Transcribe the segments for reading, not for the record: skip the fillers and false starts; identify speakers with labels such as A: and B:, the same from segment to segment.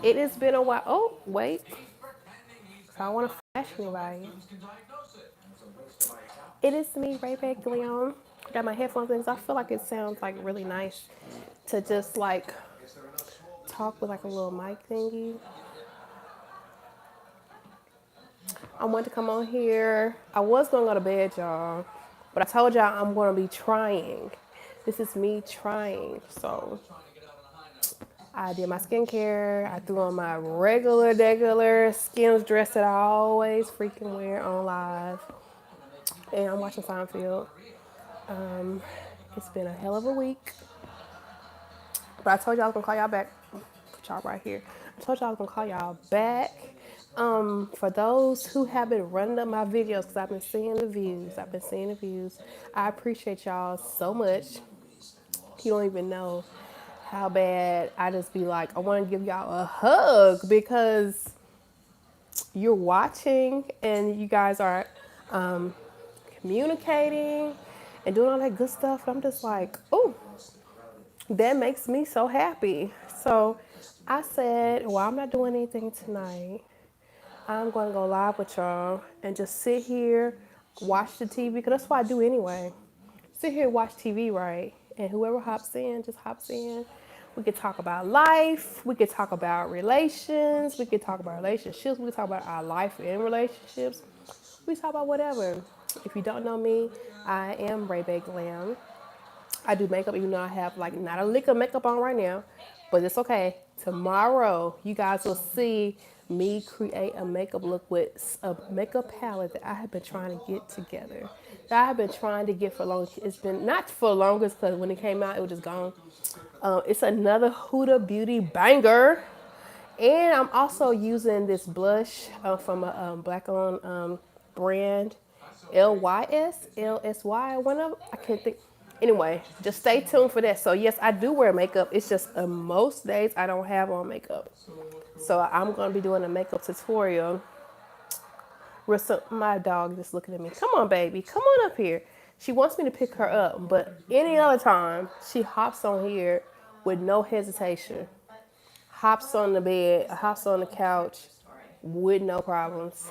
A: It has been a while. Oh, wait. I don't want to flash anybody. It is me, Ray Back Leon. Got my headphones in, so I feel like it sounds like really nice to just like talk with like a little mic thingy. I wanted to come on here. I was gonna go to bed, y'all, but I told y'all I'm gonna be trying. This is me trying. So I did my skincare. I threw on my regular Skims dress that I always freaking wear on live. And I'm watching Seinfeld. It's been a hell of a week. But I told y'all I was gonna call y'all back. Put y'all right here. I told y'all I was gonna call y'all back. For those who have been running up my videos, because I've been seeing the views. I appreciate y'all so much. You don't even know how bad I just be like, I want to give y'all a hug because you're watching and you guys are communicating and doing all that good stuff. I'm just like, oh, that makes me so happy. So I said, well, I'm not doing anything tonight. I'm going to go live with y'all and just sit here, watch the TV, because that's what I do anyway. Sit here and watch TV, right? And whoever hops in, just hops in. We could talk about life. We could talk about relations. We could talk about relationships. We could talk about our life in relationships. We talk about whatever. If you don't know me, I am Ray Bay Glam. I do makeup, even though I have like not a lick of makeup on right now, but it's okay. Tomorrow, you guys will see me create a makeup look with a makeup palette that I have been trying to get together. That I have been trying to get for long. It's been not for longest because when it came out, it was just gone. It's another Huda Beauty banger. And I'm also using this blush from a black owned brand, LYS, one of I can't think. Anyway, just stay tuned for that. So yes, I do wear makeup. It's just most days I don't have on makeup. So I'm gonna be doing a makeup tutorial. My dog just looking at me. Come on, baby. Come on up here. She wants me to pick her up, but any other time she hops on here with no hesitation. Hops on the bed, hops on the couch with no problems.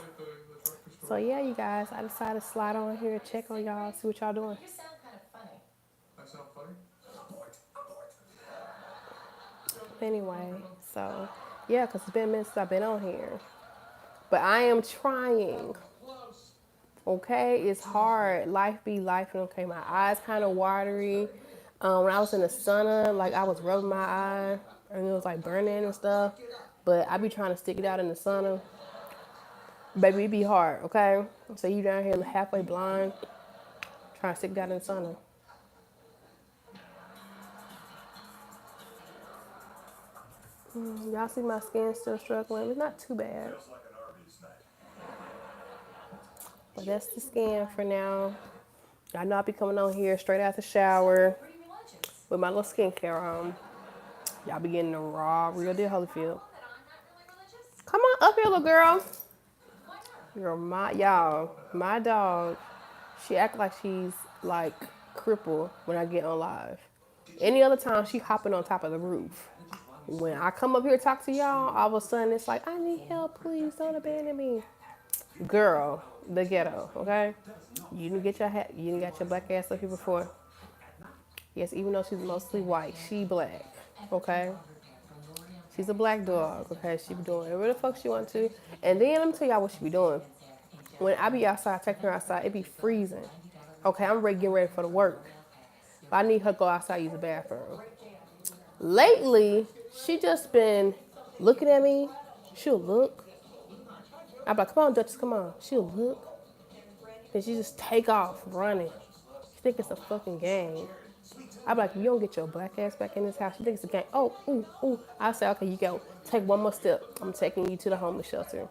A: So yeah, you guys, I decided to slide on here, check on y'all, see what y'all doing. Anyway, so yeah, because it's been minutes since I've been on here. But I am trying. Okay, it's hard. Life be life. Okay, my eyes kind of watery. When I was in the sauna, like I was rubbing my eye and it was like burning and stuff. But I be trying to stick it out in the sauna. Baby, it be hard, okay? So you down here halfway blind, trying to stick it out in the sauna. Y'all see my skin still struggling. It's not too bad. But that's the skin for now. I know I'll be coming on here straight out the shower with my little skincare on. Y'all be getting the raw, real deal Holyfield. Come on up here, little girl. My dog, she act like she's like crippled when I get on live. Any other time, she hopping on top of the roof. When I come up here to talk to y'all, all of a sudden it's like, I need help, please don't abandon me. Girl, the ghetto, okay? You didn't get your hat, you didn't got your black ass up here before. Yes, even though she's mostly white, she black, okay? She's a black dog, okay? She be doing whatever the fuck she want to. And then let me tell y'all what she be doing. When I be outside, taking her outside, it be freezing. Okay, I'm ready, getting ready for the work. But I need her to go outside, use the bathroom. Lately, she just been looking at me. She'll look. I'm like, come on, Duchess, come on. She'll look. And she just take off running. She think it's a fucking game. I'm like, you don't get your black ass back in this house. She thinks it's a game. Oh, ooh, ooh. I say, okay, you go. Take one more step. I'm taking you to the homeless shelter.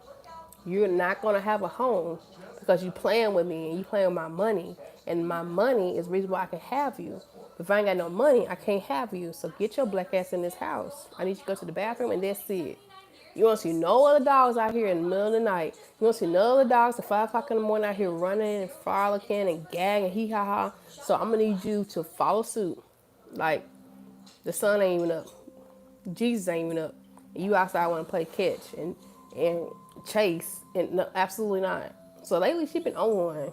A: You're not going to have a home because you playing with me and you playing with my money. And my money is the reason why I can have you. If I ain't got no money, I can't have you. So get your black ass in this house. I need you to go to the bathroom and that's it. You won't see no other dogs out here in the middle of the night. You won't see no other dogs at 5 o'clock in the morning out here running and frolicking and gagging, hee ha ha. So I'm going to need you to follow suit. Like, the sun ain't even up. Jesus ain't even up. You outside want to play catch and chase, and no, absolutely not. So lately she been on one.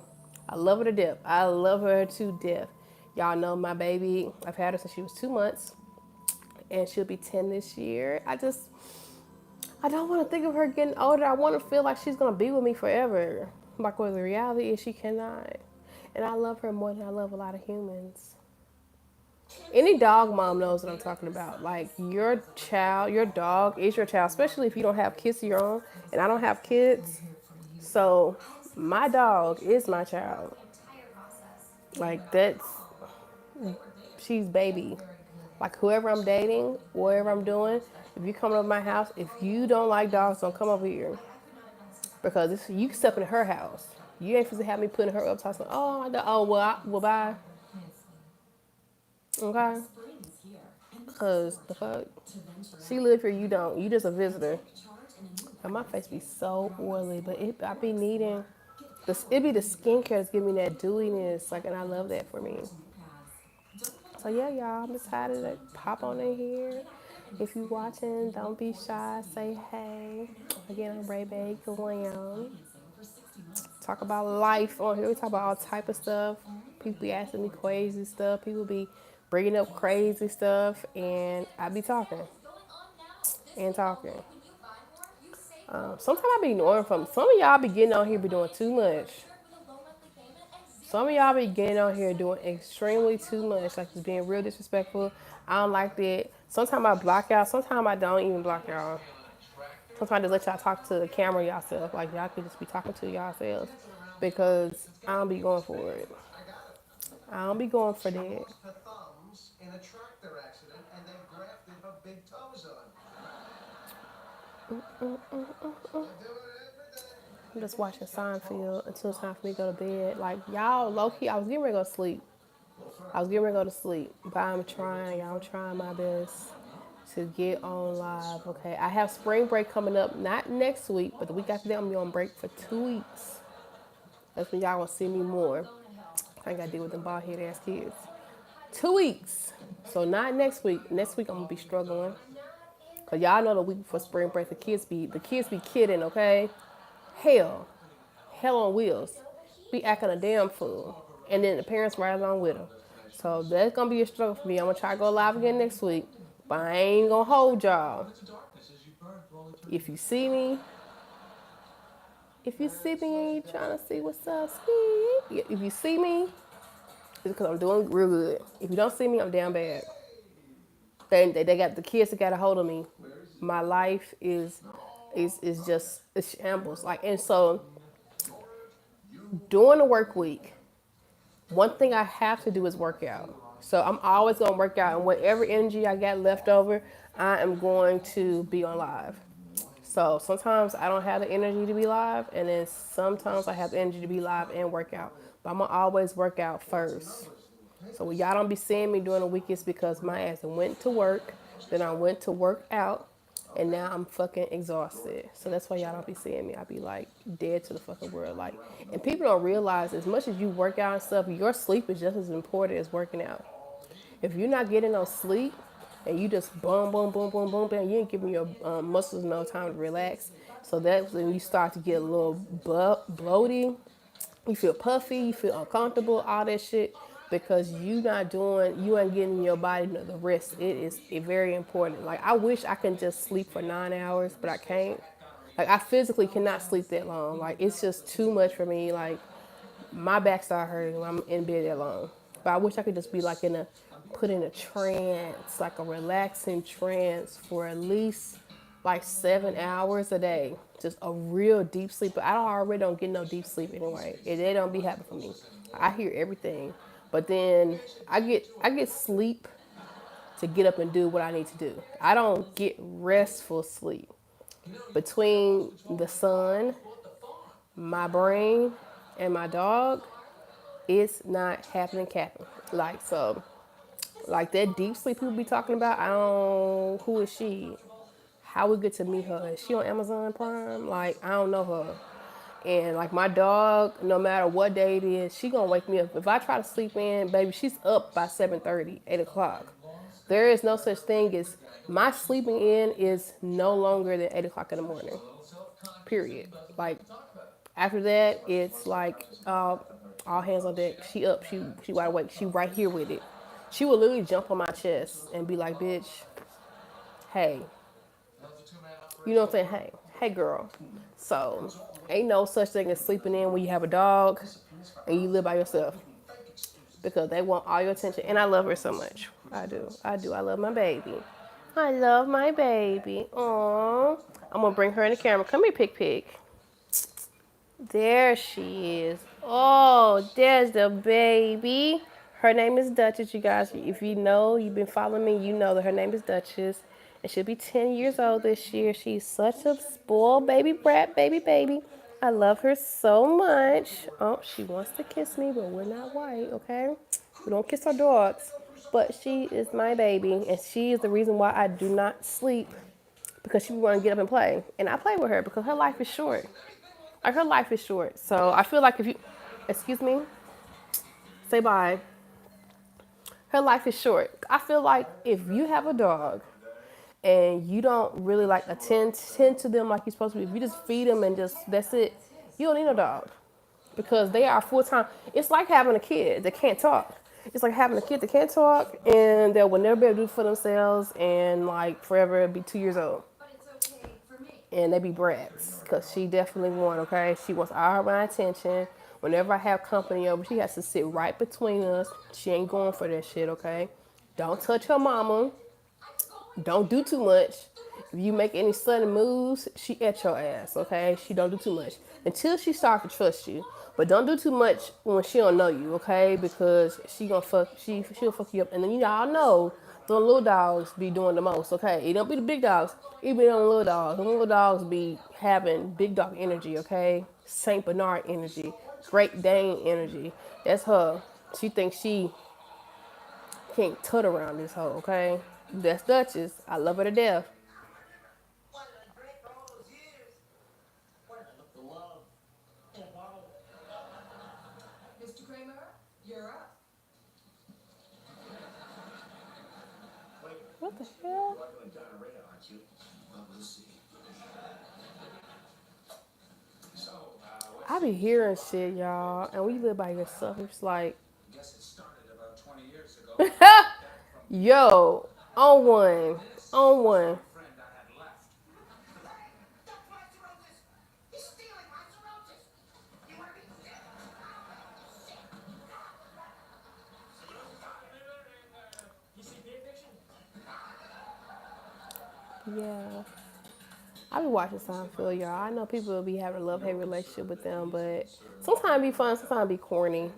A: I love her to death. I love her to death. Y'all know my baby. I've had her since she was 2 months, and she'll be 10 this year. I don't want to think of her getting older. I want to feel like she's gonna be with me forever. Like, well, the reality is she cannot. And I love her more than I love a lot of humans. Any dog mom knows what I'm talking about. Like, your child, your dog is your child, especially if you don't have kids of your own. And I don't have kids. So, my dog is my child. Like, she's baby. Like, whoever I'm dating, whatever I'm doing, if you come over my house, if you don't like dogs, don't come over here. Because you can step in her house. You ain't supposed to have me putting her up talking, well, bye. Okay? Because the fuck? She live here, you don't. You just a visitor. And my face be so oily, but I be needing, it be the skincare that's giving me that dewiness. Like, and I love that for me. So yeah, y'all, I'm excited to pop on in here. If you watching, don't be shy. Say hey. Again, I'm Ray Bay Glam. Talk about life on here. We talk about all type of stuff. People be asking me crazy stuff. People be bringing up crazy stuff, and I be talking and talking. Sometimes I be ignoring from some of y'all be getting on here be doing too much. Some of y'all be getting on here doing extremely too much, like just being real disrespectful. I don't like that. Sometimes I block y'all. Sometimes I don't even block y'all. Sometimes I just let y'all talk to the camera yourself. Like, y'all can just be talking to yourselves because I don't be going for it. I don't be going for that. I'm just watching Seinfeld until it's time for me to go to bed. Like, y'all, low key, I was getting ready to go to sleep. But I'm trying, y'all. I'm trying my best to get on live. Okay, I have spring break coming up, not next week, but the week after that, I'm gonna be on break for 2 weeks. That's when y'all will see me more. I ain't gotta deal with them bald head ass kids. 2 weeks. So not next week. Next week I'm gonna be struggling. Cause y'all know the week before spring break the kids be kidding, okay? Hell. Hell on wheels. Be acting a damn fool. And then the parents ride along with them. So that's gonna be a struggle for me. I'm gonna try to go live again next week. But I ain't gonna hold y'all. If you see me and you trying to see what's up, if you see me, it's because I'm doing real good. If you don't see me, I'm down bad. They got the kids that got a hold of me. My life is just it's shambles. Like, and so during the work week, one thing I have to do is work out. So I'm always gonna work out, and whatever energy I got left over, I am going to be on live. So sometimes I don't have the energy to be live, and then sometimes I have the energy to be live and work out. But I'm gonna always work out first. So when y'all don't be seeing me during the week, it's because my ass went to work, then I went to work out, and now I'm fucking exhausted. So that's why y'all don't be seeing me. I be like dead to the fucking world. Like, and people don't realize as much as you work out and stuff, your sleep is just as important as working out. If you're not getting no sleep and you just boom, boom, boom, boom, boom, boom, you ain't giving your muscles no time to relax. So that's when you start to get a little bloaty. You feel puffy, you feel uncomfortable, all that shit, because you ain't getting your body the rest. It is very important. Like, I wish I can just sleep for 9 hours, but I can't. Like, I physically cannot sleep that long. Like, it's just too much for me. Like, my back start hurting when I'm in bed that long. But I wish I could just be like put in a trance, like a relaxing trance for at least like 7 hours a day. Just a real deep sleep. But I already don't get no deep sleep anyway. They don't be happening for me. I hear everything. But then I get sleep to get up and do what I need to do. I don't get restful sleep. Between the sun, my brain, and my dog, it's not happening, capping. Like, so, like that deep sleep people be talking about, who is she? How we get to meet her? Is she on Amazon Prime? Like, I don't know her. And like my dog, no matter what day it is, she gonna wake me up. If I try to sleep in, baby, she's up by 7:30, 8 o'clock. There is no such thing as my sleeping in is no longer than 8 o'clock in the morning. Period. Like after that, it's like all hands on deck. She up, she wide awake, she right here with it. She will literally jump on my chest and be like, "Bitch, hey, you know what I'm saying? Hey, girl." So ain't no such thing as sleeping in when you have a dog and you live by yourself because they want all your attention. And I love her so much. I do. I do. I love my baby. I love my baby. Aww. I'm gonna bring her in the camera. Come here, Pick Pick. There she is. Oh, there's the baby. Her name is Duchess, you guys. If you know, you've been following me, you know that her name is Duchess. And she'll be 10 years old this year. She's such a spoiled baby brat, baby. I love her so much. Oh, she wants to kiss me, but we're not white, okay? We don't kiss our dogs. But she is my baby, and she is the reason why I do not sleep because she want to get up and play. And I play with her because her life is short. Like her life is short. So I feel like if you, excuse me, say bye. Her life is short. I feel like if you have a dog and you don't really like tend to them like you're supposed to be, if you just feed them and just that's it, you don't need a dog because they are full time. It's like having a kid that can't talk. It's like having a kid that can't talk and that will never be able to do it for themselves and like forever be 2 years old. And they be brats because she definitely won. Okay, she wants all my attention. Whenever I have company over, she has to sit right between us. She ain't going for that shit. Okay, don't touch her mama. Don't do too much. If you make any sudden moves, she at your ass. Okay, she don't do too much until she starts to trust you. But don't do too much when she don't know you, okay? Because she gonna fuck, she'll fuck you up. And then y'all know the little dogs be doing the most, okay? It don't be the big dogs, it be them little dogs. The little dogs be having big dog energy, okay? Saint Bernard energy, Great Dane energy. That's her. She thinks she can't tut around this hoe, okay? That's Duchess. I love her to death. What the hell? I be hearing shit, y'all, and we live by yourself. It's like, yo, on one, on one. Yeah, I be watching Seinfeld, y'all. I know people will be having a love-hate relationship with them, but sometimes it be fun, sometimes it be corny.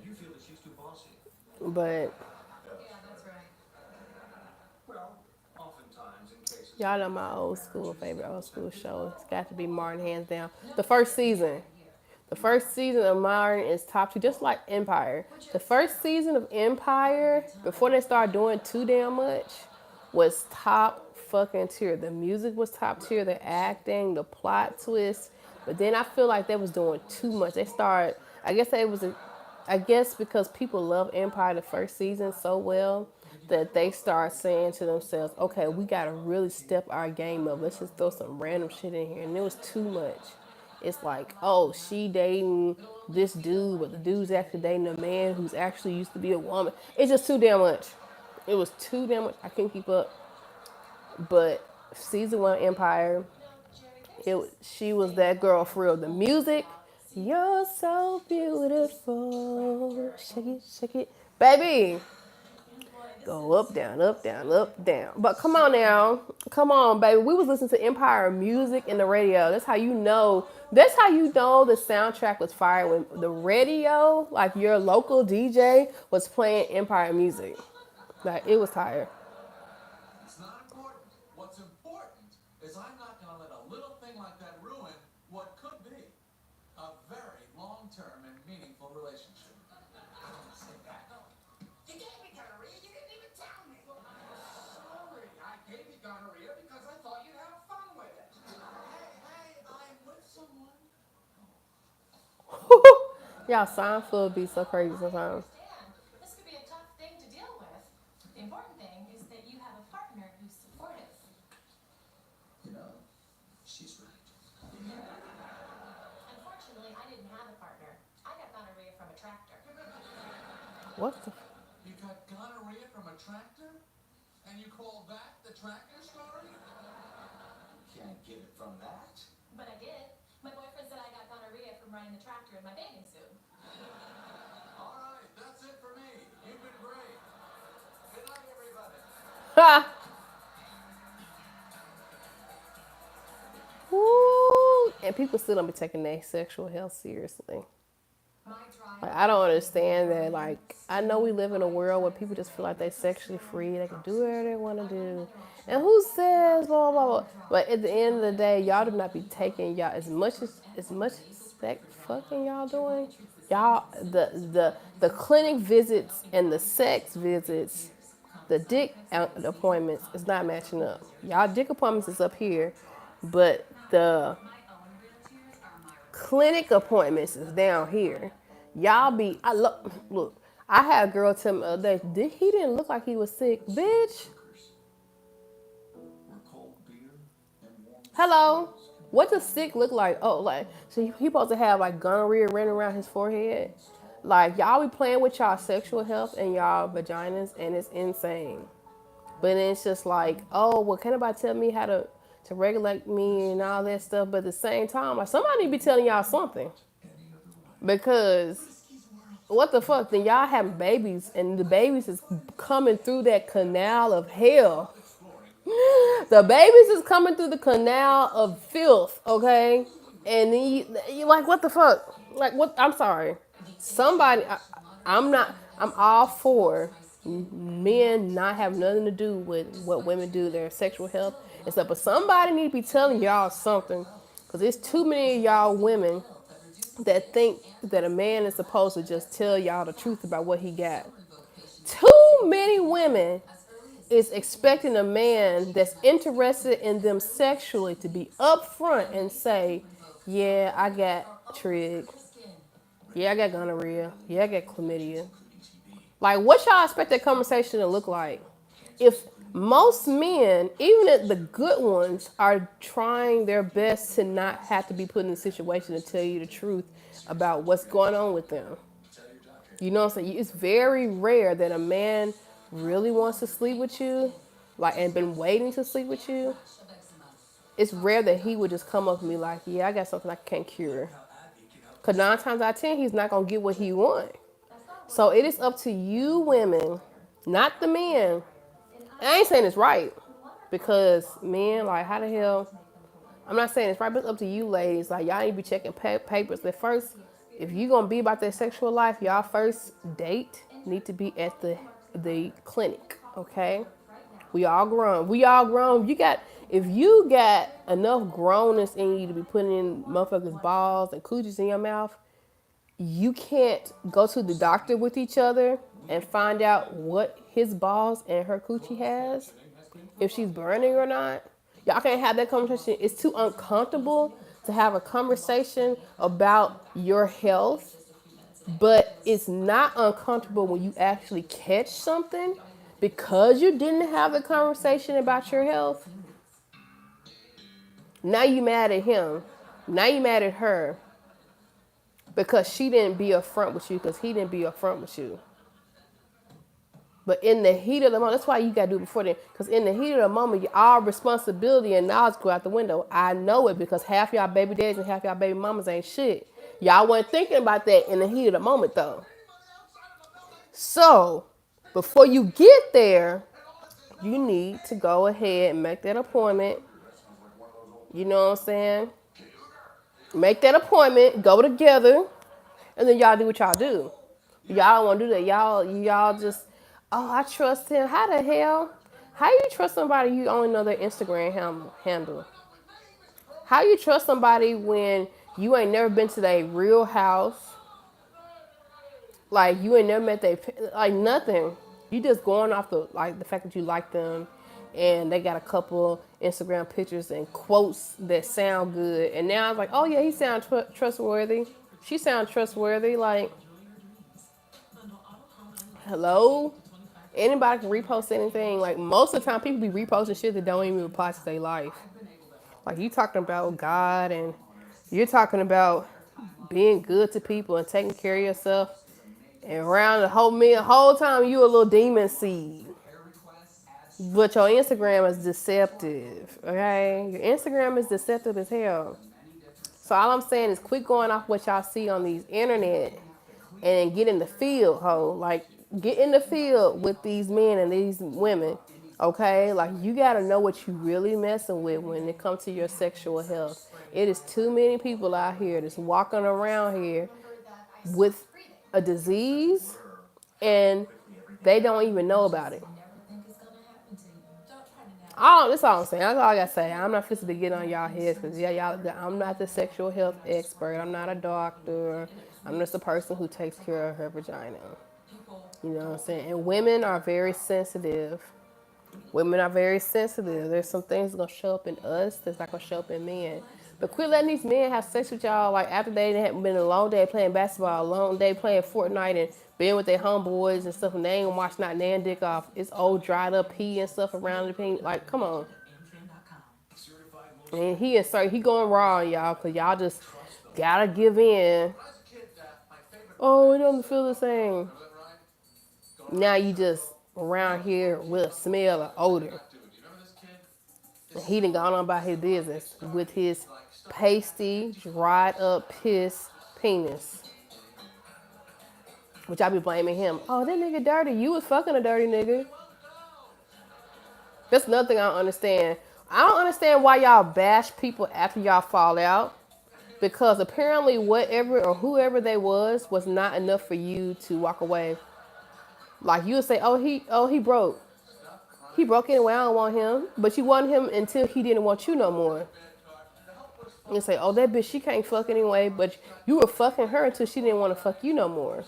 A: But y'all know my old school favorite old school show. It's got to be Martin, hands down. The first season. The first season of Martin is top two, just like Empire. The first season of Empire, before they started doing too damn much, was top fucking tier. The music was top tier, the acting, the plot twist. But then I feel like they was doing too much. They started, I guess they was, I guess because people love Empire the first season so well that they start saying to themselves, okay, we gotta really step our game up. Let's just throw some random shit in here. And it was too much. It's like, oh, she dating this dude, but the dude's actually dating a man who's actually used to be a woman. It's just too damn much. It was too damn much. I couldn't keep up. But season one Empire, she was that girl for real. The music, you're so beautiful. Shake it, baby. Go up, down, up, down, up, down. But come on now. Come on, baby. We was listening to Empire music in the radio. That's how you know. That's how you know the soundtrack was fire when the radio, like your local DJ, was playing Empire music. Like it was tired. Y'all Seinfeld be so crazy sometimes. What the?
B: You got gonorrhea from a tractor? And you call that the tractor story? Can't get it from that. But I did. My boyfriend said I got gonorrhea from running the tractor in my bathing suit. All right, that's it for me. You've been great. Good night, everybody.
A: Ha! Woo! And people still don't be taking their sexual health seriously. Like, I don't understand that. Like, I know we live in a world where people just feel like they're sexually free. They can do whatever they want to do. And who says blah, blah, blah. But at the end of the day, y'all do not be taking y'all as much sex fucking y'all doing. Y'all, the clinic visits and the sex visits, the dick appointments is not matching up. Y'all dick appointments is up here, but the clinic appointments is down here. Y'all be, look, I had a girl tell me the other day, he didn't look like he was sick. Bitch, hello. What does sick look like? Oh, like, so he supposed to have like gonorrhea running around his forehead. Like, y'all be playing with y'all sexual health and y'all vaginas, and it's insane. But then it's just like, oh, well, can't nobody tell me how to regulate me and all that stuff. But at the same time, like, somebody be telling y'all something. Because what the fuck? Then y'all having babies, and the babies is coming through that canal of hell. The babies is coming through the canal of filth, okay? And then you like, what the fuck? Like, what? I'm sorry. Somebody, I'm all for men not have nothing to do with what women do, their sexual health and stuff. But somebody need to be telling y'all something. Because there's too many of y'all women that think that a man is supposed to just tell y'all the truth about what he got. Too many women is expecting a man that's interested in them sexually to be upfront and say, yeah, I got trig. Yeah, I got gonorrhea. Yeah, I got chlamydia. Like, what y'all expect that conversation to look like? If most men, even the good ones, are trying their best to not have to be put in a situation to tell you the truth about what's going on with them. You know what I'm saying? It's very rare that a man really wants to sleep with you, like, and been waiting to sleep with you. It's rare that he would just come up and be like, yeah, I got something I can't cure. Because 9 times out of 10, he's not going to get what he wants. So it is up to you women, not the men. I ain't saying it's right. Because men, like, how the hell? I'm not saying it's right, but it's up to you ladies. Like, y'all need to be checking papers. But first, if you going to be about that sexual life, y'all first date need to be at the clinic, okay? We all grown. If you got enough grownness in you to be putting in motherfuckers' balls and coochies in your mouth, you can't go to the doctor with each other and find out what his balls and her coochie has, if she's burning or not. Y'all can't have that conversation. It's too uncomfortable to have a conversation about your health, but it's not uncomfortable when you actually catch something because you didn't have a conversation about your health. Now you mad at him. Now you mad at her because she didn't be upfront with you, because he didn't be upfront with you. But in the heat of the moment, that's why you gotta do it before then. Because in the heat of the moment, our responsibility and knowledge go out the window. I know it because half y'all baby daddies and half y'all baby mamas ain't shit. Y'all weren't thinking about that in the heat of the moment though. So before you get there, you need to go ahead and make that appointment. You know what I'm saying? Make that appointment, go together, and then y'all do what y'all do. Y'all don't want to do that. Y'all just, oh, I trust him. How the hell? How you trust somebody you only know their Instagram handle? How you trust somebody when you ain't never been to their real house? Like, you ain't never met their, like, nothing. You just going off the fact that you like them, and they got a couple Instagram pictures and quotes that sound good. And now it's like, oh yeah, he sounds trustworthy. She sounds trustworthy. Like, hello? Anybody can repost anything. Like, most of the time, people be reposting shit that don't even apply to their life. Like you talking about God and you're talking about being good to people and taking care of yourself. And around the whole time you a little demon seed. But your Instagram is deceptive. Okay? Your Instagram is deceptive as hell. So all I'm saying is quit going off what y'all see on these internet and get in the field, ho. Like get in the field with these men and these women. Okay? Like you gotta know what you really messing with when it comes to your sexual health. It is too many people out here that's walking around here with a disease and they don't even know about it. That's all I'm saying. That's all I gotta say. I'm not fixing to get on y'all heads because y'all. I'm not the sexual health expert. I'm not a doctor. I'm just a person who takes care of her vagina. You know what I'm saying? And women are very sensitive. Women are very sensitive. There's some things that's gonna show up in us that's not gonna show up in men. But quit letting these men have sex with y'all like after they had been a long day playing basketball, a long day playing Fortnite and being with their homeboys and stuff and they ain't watch not nan dick off. It's old dried up pee and stuff around the pee. Like, come on. And he going raw on y'all because y'all just gotta give in. Oh, it doesn't feel the same. Now you just around here with a smell or odor. He done gone on about his business with his pasty, dried up piss penis. Which I be blaming him. Oh, that nigga dirty. You was fucking a dirty nigga. That's another thing I don't understand. I don't understand why y'all bash people after y'all fall out. Because apparently whatever or whoever they was not enough for you to walk away. Like you would say, he broke. He broke anyway, I don't want him. But you want him until he didn't want you no more. And say, oh, that bitch, she can't fuck anyway. But you were fucking her until she didn't want to fuck you no more.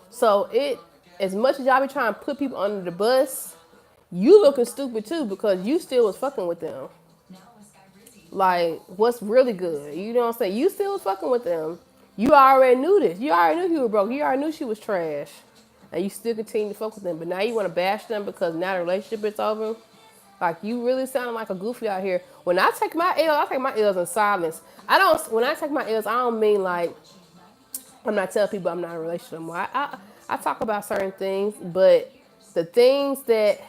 A: So as much as y'all be trying to put people under the bus, you looking stupid too because you still was fucking with them. Like, what's really good? You know what I'm saying? You still was fucking with them. You already knew this. You already knew he was broke. You already knew she was trash. And you still continue to fuck with them. But now you want to bash them because now the relationship is over. Like, you really sound like a goofy out here. When I take my L's, I take my L's in silence. When I take my L's, I don't mean like, I'm not telling people I'm not in a relationship anymore. I talk about certain things, but the things that,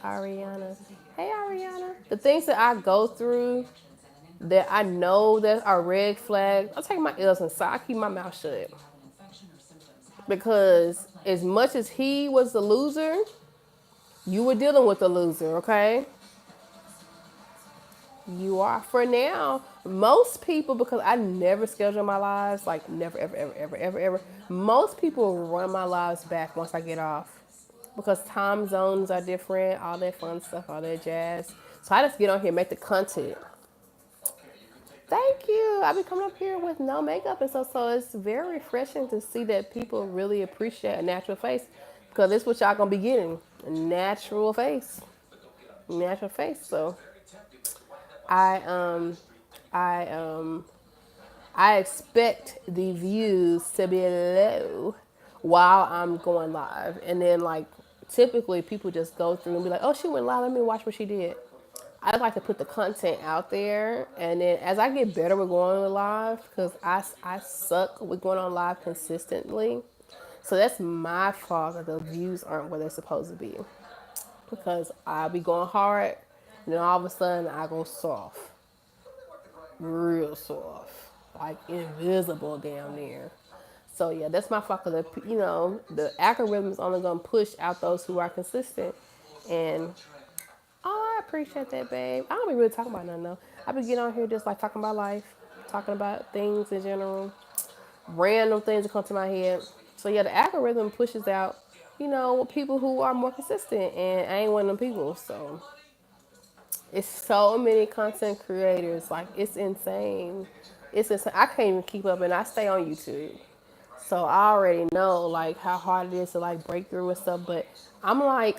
A: Ariana, hey Ariana, the things that I go through that I know that are red flags, I take my L's inside. I keep my mouth shut. Because as much as he was the loser, you were dealing with the loser, okay? You are for now. Most people, because I never schedule my lives, like never, ever, ever, ever, ever, ever. Most people run my lives back once I get off. Because time zones are different, all that fun stuff, all that jazz. So I just get on here and make the content. Thank you. I be coming up here with no makeup and stuff, so it's very refreshing to see that people really appreciate a natural face. Because this is what y'all gonna be getting. A natural face. Natural face. So I expect the views to be low while I'm going live. And then like typically people just go through and be like, oh, she went live, let me watch what she did. I like to put the content out there, and then as I get better with going on live, because I suck with going on live consistently, so that's my fault that the views aren't where they're supposed to be, because I'll be going hard, and then all of a sudden I go soft, real soft, like invisible down there. So yeah, that's my fault. Cause the algorithm is only gonna push out those who are consistent, and oh, I appreciate that, babe. I don't be really talking about nothing though. I be getting on here just like talking about life, talking about things in general, random things that come to my head. So yeah, the algorithm pushes out, people who are more consistent, and I ain't one of them people. So it's so many content creators, like it's insane. It's insane. I can't even keep up, and I stay on YouTube. So I already know like how hard it is to like break through and stuff. But I'm like,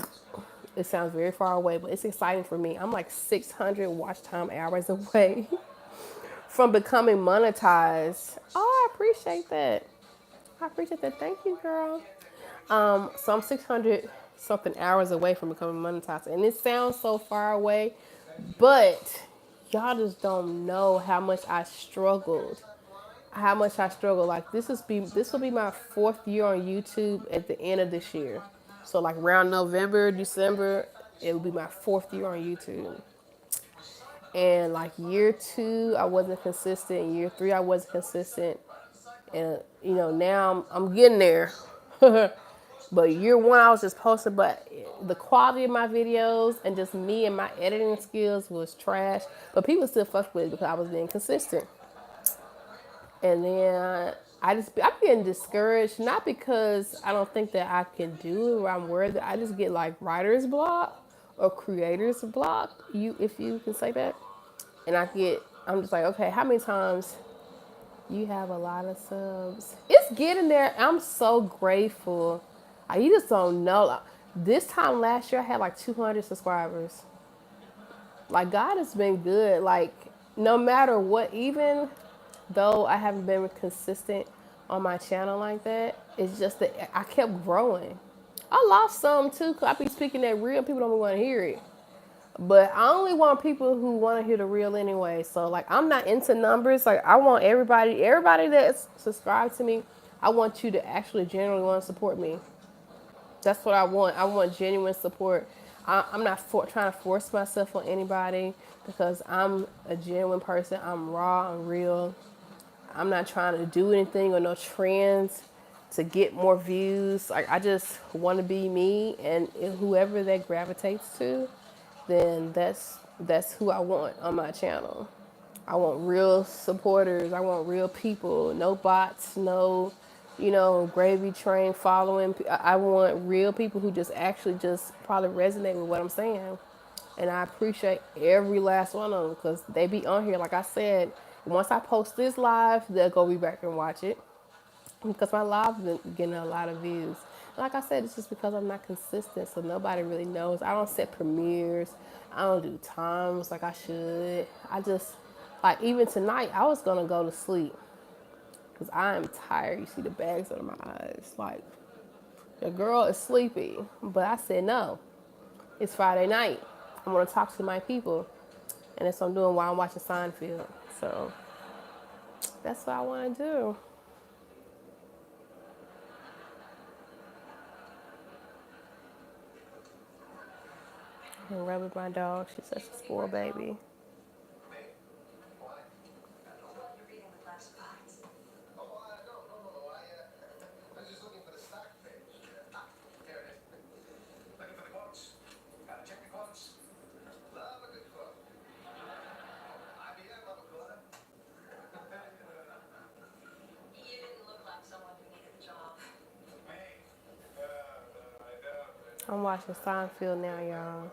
A: it sounds very far away, but it's exciting for me. I'm like 600 watch time hours away from becoming monetized. Oh, I appreciate that. Thank you, girl. So I'm 600 something hours away from becoming monetized. And it sounds so far away, but y'all just don't know how much I struggled. How much I struggled. Like this will be my 4th year on YouTube at the end of this year. So like around November, December, it will be my 4th year on YouTube. And like year 2, I wasn't consistent. Year 3, I wasn't consistent. And now I'm getting there. But year 1, I was just posting, but the quality of my videos and just me and my editing skills was trash. But people still fucked with it because I was being consistent. And then I'm getting discouraged, not because I don't think that I can do it or I'm worthy. I just get like writer's block or creator's block, if you can say that. And I'm just like, okay, how many times you have a lot of subs? It's getting there. I'm so grateful. You just don't know. This time last year, I had like 200 subscribers. Like, God has been good. Like, no matter what, even though I haven't been consistent on my channel like that, it's just that I kept growing. I lost some too, because I be speaking that real. People don't want to hear it. But I only want people who want to hear the real anyway. So like I'm not into numbers. Like I want everybody that's subscribed to me, I want you to actually genuinely want to support me. That's what I want. I want genuine support. I'm not trying to force myself on anybody because I'm a genuine person. I'm raw, I'm real. I'm not trying to do anything or no trends to get more views. Like I just want to be me, and whoever that gravitates to, then that's who I want on my channel. I want real supporters. I want real people. No bots. No, gravy train following. I want real people who just actually just probably resonate with what I'm saying. And I appreciate every last one of them because they be on here. Like I said, once I post this live, they'll go be back and watch it because my live's been getting a lot of views. Like I said, it's just because I'm not consistent, so nobody really knows. I don't set premieres. I don't do times like I should. I just, like even tonight, I was gonna go to sleep because I am tired. You see the bags under my eyes. Like the girl is sleepy, but I said no. It's Friday night. I want to talk to my people, and that's what I'm doing while I'm watching Seinfeld. So that's what I want to do. And rub with my dog. She's such a spoiled baby. I'm watching Seinfeld now, y'all.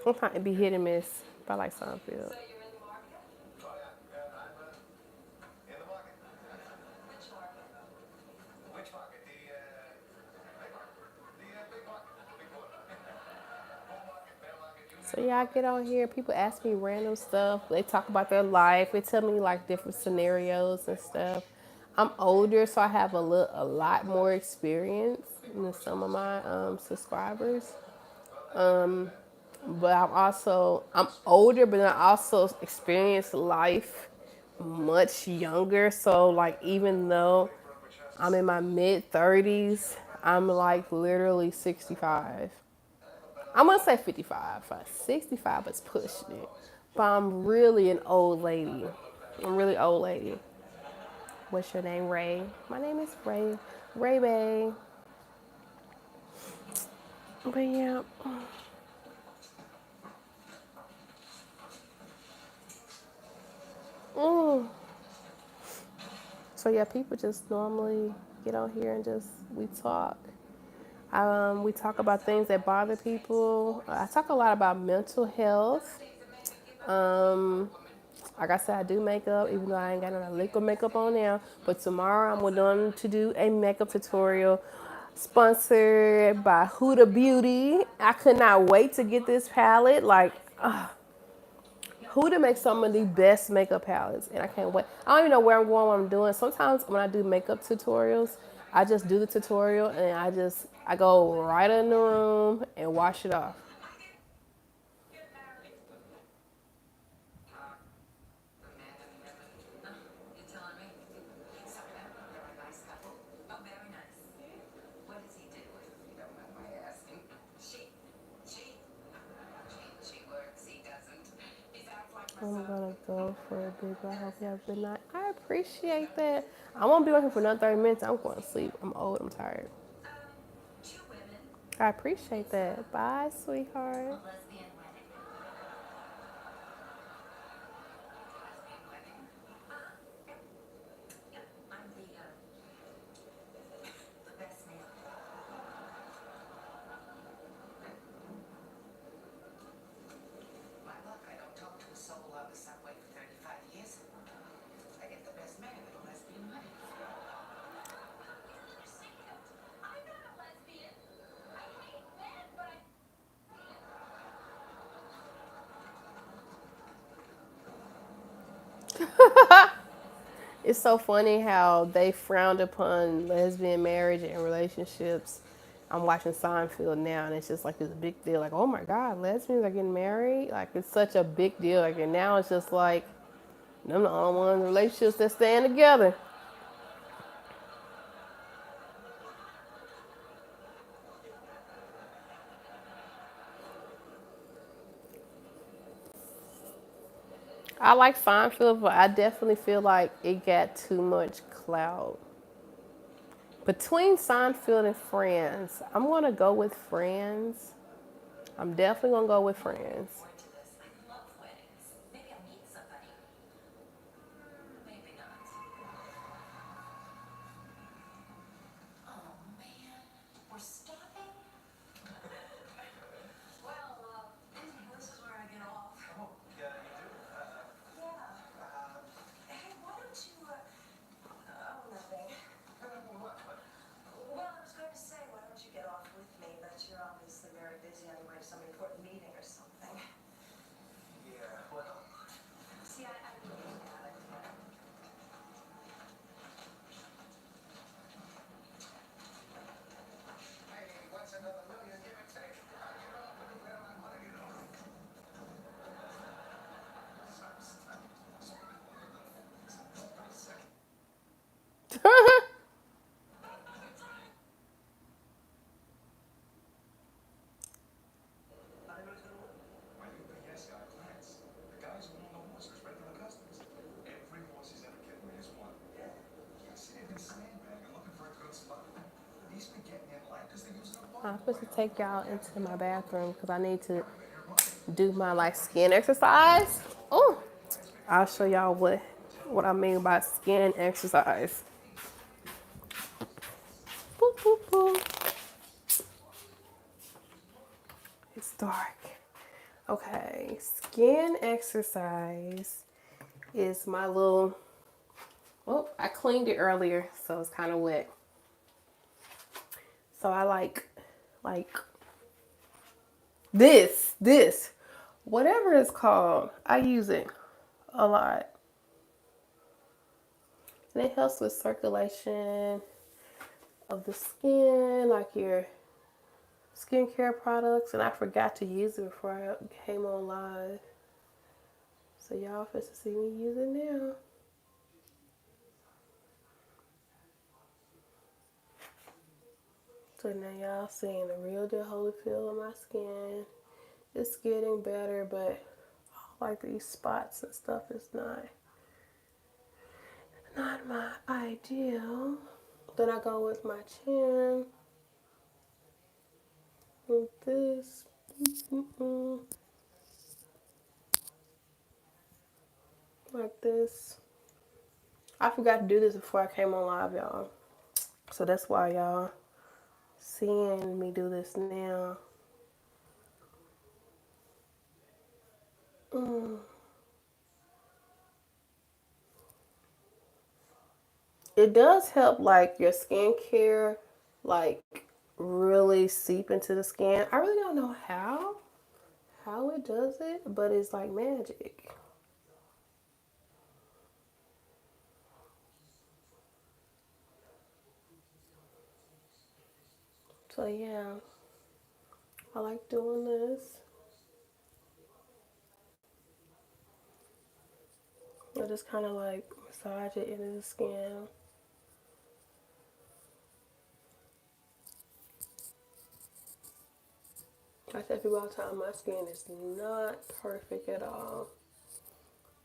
A: Sometimes it be hit and miss, but I like Seinfeld. So yeah, I get on here. People ask me random stuff. They talk about their life. They tell me like different scenarios and stuff. I'm older, so I have a lot more experience than some of my subscribers. But I'm older, but then I also experienced life much younger. So like even though I'm in my mid 30s, I'm like literally 65. I'm gonna say 55. 65 is pushing it. But I'm really an old lady. I'm really old lady. What's your name, Ray? My name is Ray. Ray Bay. But yeah. Mm. So yeah, people just normally get on here and we talk. We talk about things that bother people. I talk a lot about mental health. Like I said, I do makeup, even though I ain't got no liquid makeup on now. But tomorrow I'm going to do a makeup tutorial sponsored by Huda Beauty. I could not wait to get this palette. Like, Huda makes some of the best makeup palettes, and I can't wait. I don't even know where I'm going, what I'm doing. Sometimes when I do makeup tutorials, I just do the tutorial and I go right in the room and wash it off. I'm gonna go for a bit, but I hope you have a good night. I appreciate that. I won't be working for another 30 minutes. I'm going to sleep. I'm old. I'm tired. I appreciate that. Bye, sweetheart. It's so funny how they frowned upon lesbian marriage and relationships. I'm watching Seinfeld now, and it's just like it's a big deal. Like, oh my God, lesbians are getting married. Like, it's such a big deal. Like, and now it's just like them the only ones in relationships that stand together. I like Seinfeld, but I definitely feel like it got too much clout. Between Seinfeld and Friends, I'm gonna go with Friends. I'm definitely gonna go with Friends. I'm supposed to take y'all into my bathroom because I need to do my like skin exercise. Oh, I'll show y'all what I mean by skin exercise. Boop, boop, boop. It's dark. Okay, skin exercise is my little. Oh, I cleaned it earlier, so it's kind of wet. So I like this, whatever it's called. I use it a lot, and it helps with circulation of the skin, like your skincare products. And I forgot to use it before I came on live, so y'all supposed to see me use it now. So now y'all seeing the real deal Holyfield on my skin. It's getting better, but like these spots and stuff is not my ideal. Then I go with my chin with this. Like this. I forgot to do this before I came on live, y'all. So that's why y'all seeing me do this now. It does help like your skincare like really seep into the skin. I really don't know how it does it, but it's like magic. So yeah, I like doing this. I just kind of like massage it into the skin. I tell people all the time, my skin is not perfect at all.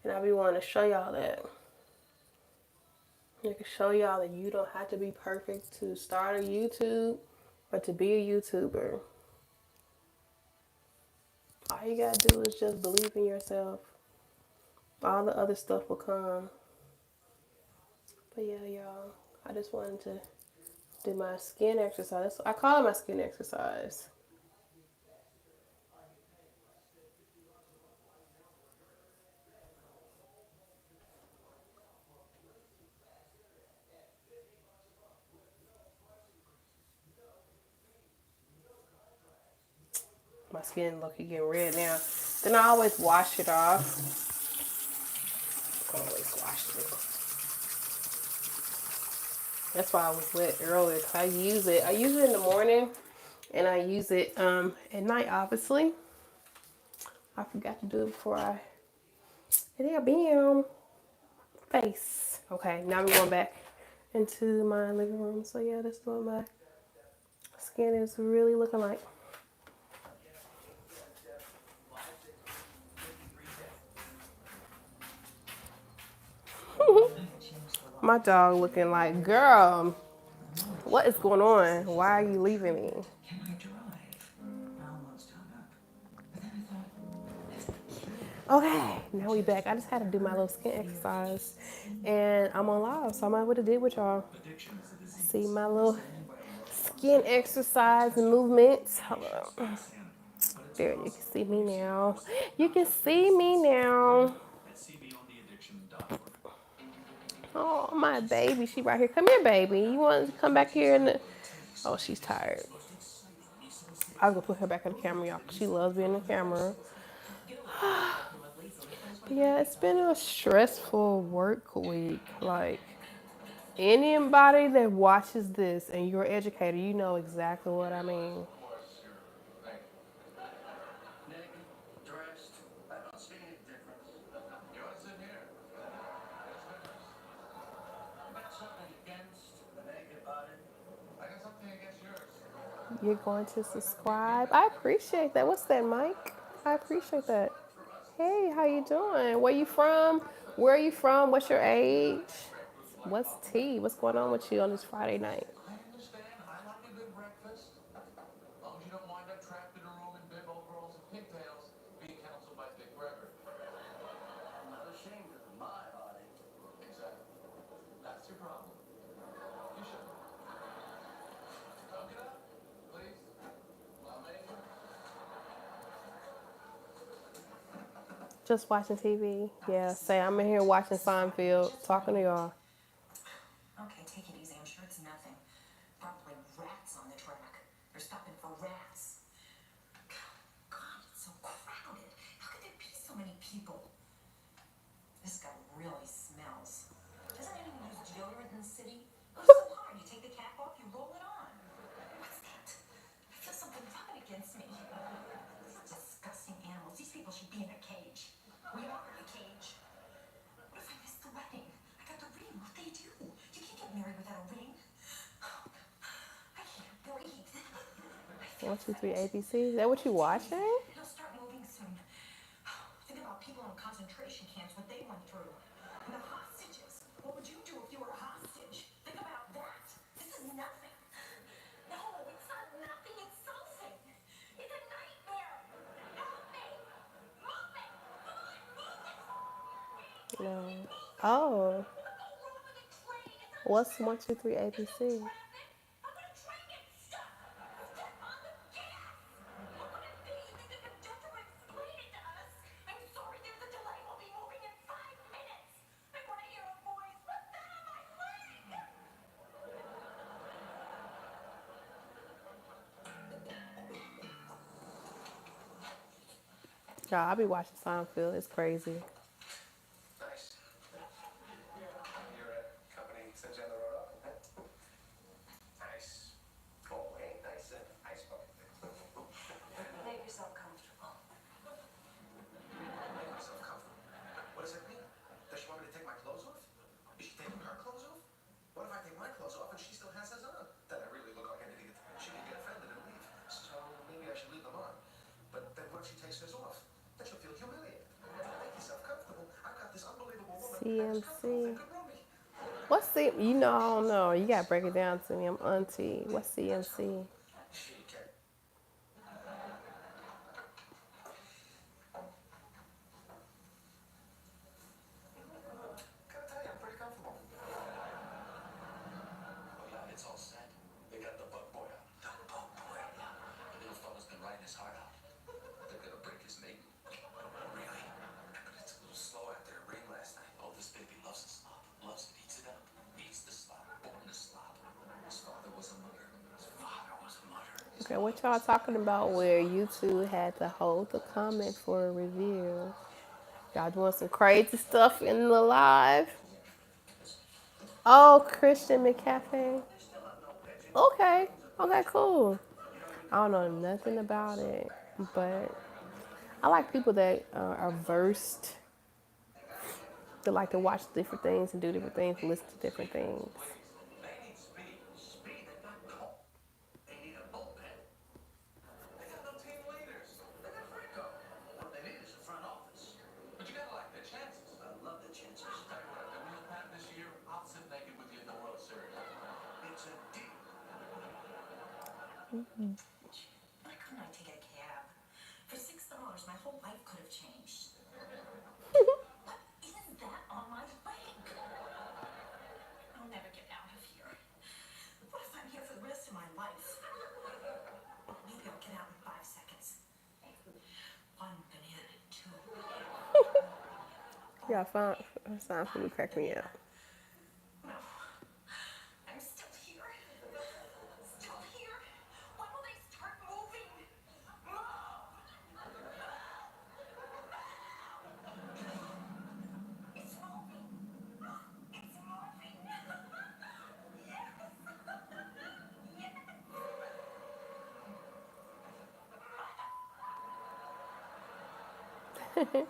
A: And I be wanting to show y'all that. I can show y'all that you don't have to be perfect to start a YouTube or to be a YouTuber. All you gotta do is just believe in yourself. All the other stuff will come. But yeah, y'all, I just wanted to do my skin exercise. I call it my skin exercise. My skin looking getting red now. Then I always wash it off. Always wash it. That's why I was wet earlier. Cause I use it. I use it in the morning, and I use it at night. Obviously, I forgot to do it before I. And there, bam, face. Okay, now we're going back into my living room. So yeah, this is what my skin is really looking like. My dog looking like, girl, what is going on? Why are you leaving me?
B: Can I drive? I almost hung up. But then I thought,
A: Okay, now we back. I just had to do my little skin exercise, and I'm on live, so I might have to do with y'all. See my little skin exercise movements. Hello. There, you can see me now. You can see me now. Oh, my baby, she right here. Come here, baby. You want to come back here? Oh, she's tired. I was gonna put her back on the camera, y'all. She loves being on the camera. Yeah, it's been a stressful work week. Like, anybody that watches this and you're an educator, you know exactly what I mean.
B: naked, dressed, I don't see any difference. You want to sit here? You got something against the naked body? I got something against yours.
A: You're going to subscribe. I appreciate that. What's that, Mike? I appreciate that. Hey, how you doing? Where you from? Where are you from? What's your age? What's tea? What's going on with you on this Friday night?
B: I understand. I like a good breakfast. As long as you don't wind up trapped in a room in bib overalls and pigtails, being counseled by Dick Gregory. I'm not ashamed of my body. Exactly. That's your problem. You should. Cook it up, please. Amazing.
A: Just watching TV. Yeah, say I'm in here watching Seinfeld, talking to y'all.
C: Okay, take it easy. I'm sure it's nothing. Probably rats on the track. They're stopping for rats. God, it's so crowded. How could there be so many people? This guy really smells. Doesn't anyone use deodorant in the city? Goes so hard. You take the cap off, you roll it on. What's that? I feel something rubbing against me. These disgusting animals. These people should be in a cage. We are in a cage. What if I miss the wedding? I got the ring. What they do? You can't get married without a ring. I can't breathe.
A: 1, 2, 3, ABC. Is that what you watching?
C: It'll start moving soon. Think about people in concentration camps, what they went through. And the hostages. What would you do if you were a hostage? Think about that. This is nothing. No, it's not nothing. It's something. It's a nightmare. Help me. Move it.
A: No. Oh.
C: What's wrong with the train? It's a
A: What's 1, 2, 3, ABC?
C: traffic. How could a train get stuck? Step on the gas. What would it be? You think they could just explain it to us? I'm sorry, there's a delay. We'll be moving in 5 minutes. I want to hear a voice. Put that on my leg.
A: Y'all, I be watching Seinfeld. It's crazy.
B: Nice. Your company sends you on the road often? Nice. Oh, hey, nice ice bucket.
C: Make yourself comfortable.
B: Make myself comfortable. What does that mean? Does she want me to take my clothes off? Is she taking her clothes off? What if I take my clothes off and she still has hers on? Then I really look like an idiot. She could get offended and leave. So maybe I should leave them on. But then what if she takes hers off? Then she'll feel humiliated. Make yourself comfortable.
A: CMC. What's C? You know, I don't know. You gotta break it down to me. I'm auntie. What's CMC?
B: Gotta tell you, I'm pretty comfortable. Oh yeah, it's all set. They got the bug boy out. The bug boy? Yeah. The little fella's been riding his heart out. They're gonna break his maiden. Really? But it's a little slow after the rain last night. Oh, this baby loves the slop. Loves it. Eats it up. Eats the slop. Born the slop. His father was a mugger. His father was a mugger.
A: Okay, what y'all talking about where YouTube had to hold the comment for a review? Y'all doing some crazy stuff in the live? Oh, Christian McCafe. Okay. Okay, cool. I don't know nothing about it, but I like people that are versed, that like to watch different things and do different things, and listen to different things.
B: They need speed. Speed. They got cold. They need a bullpen. They got no team leaders. They got Rico. What they need is a front office. But you gotta like the chances. I love the chances. Tell you what, if they win the Pat this year, I'll sit naked with you in the World Series. It's a deal.
C: Why couldn't I take a cab? For $6, my whole life could have changed. What is that on my leg? I'll never get out of here. What if I'm here for the rest of my life? Maybe I'll get out in 5 seconds. One banana, two.
A: Yeah, fine. Sound food crack me up.
C: I'm still here. Still here. When will they start moving? It's moving. It's moving.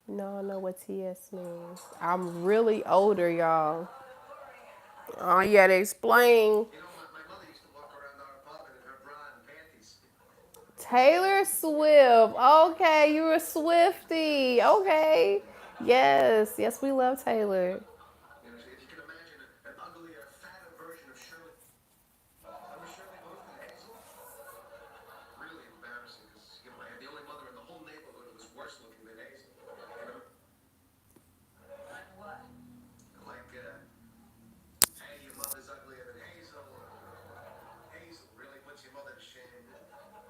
A: No, I know what TS means. I'm really older, y'all. Oh, you gotta explain.
B: You know, my mother used to walk around our apartment in her bra and panties.
A: Taylor Swift. Okay, you're a Swiftie. Okay. Yes, yes, we love Taylor.
B: You know, if you can imagine an uglier, fatter version of Shirley. Remember Shirley Booth and Hazel? Really embarrassing because, you know, I had the only mother in the whole neighborhood who was worse looking than Hazel. You know?
C: Like what?
B: Like, hey, your mother's uglier than Hazel. Hazel really puts your mother to shame. What's going on?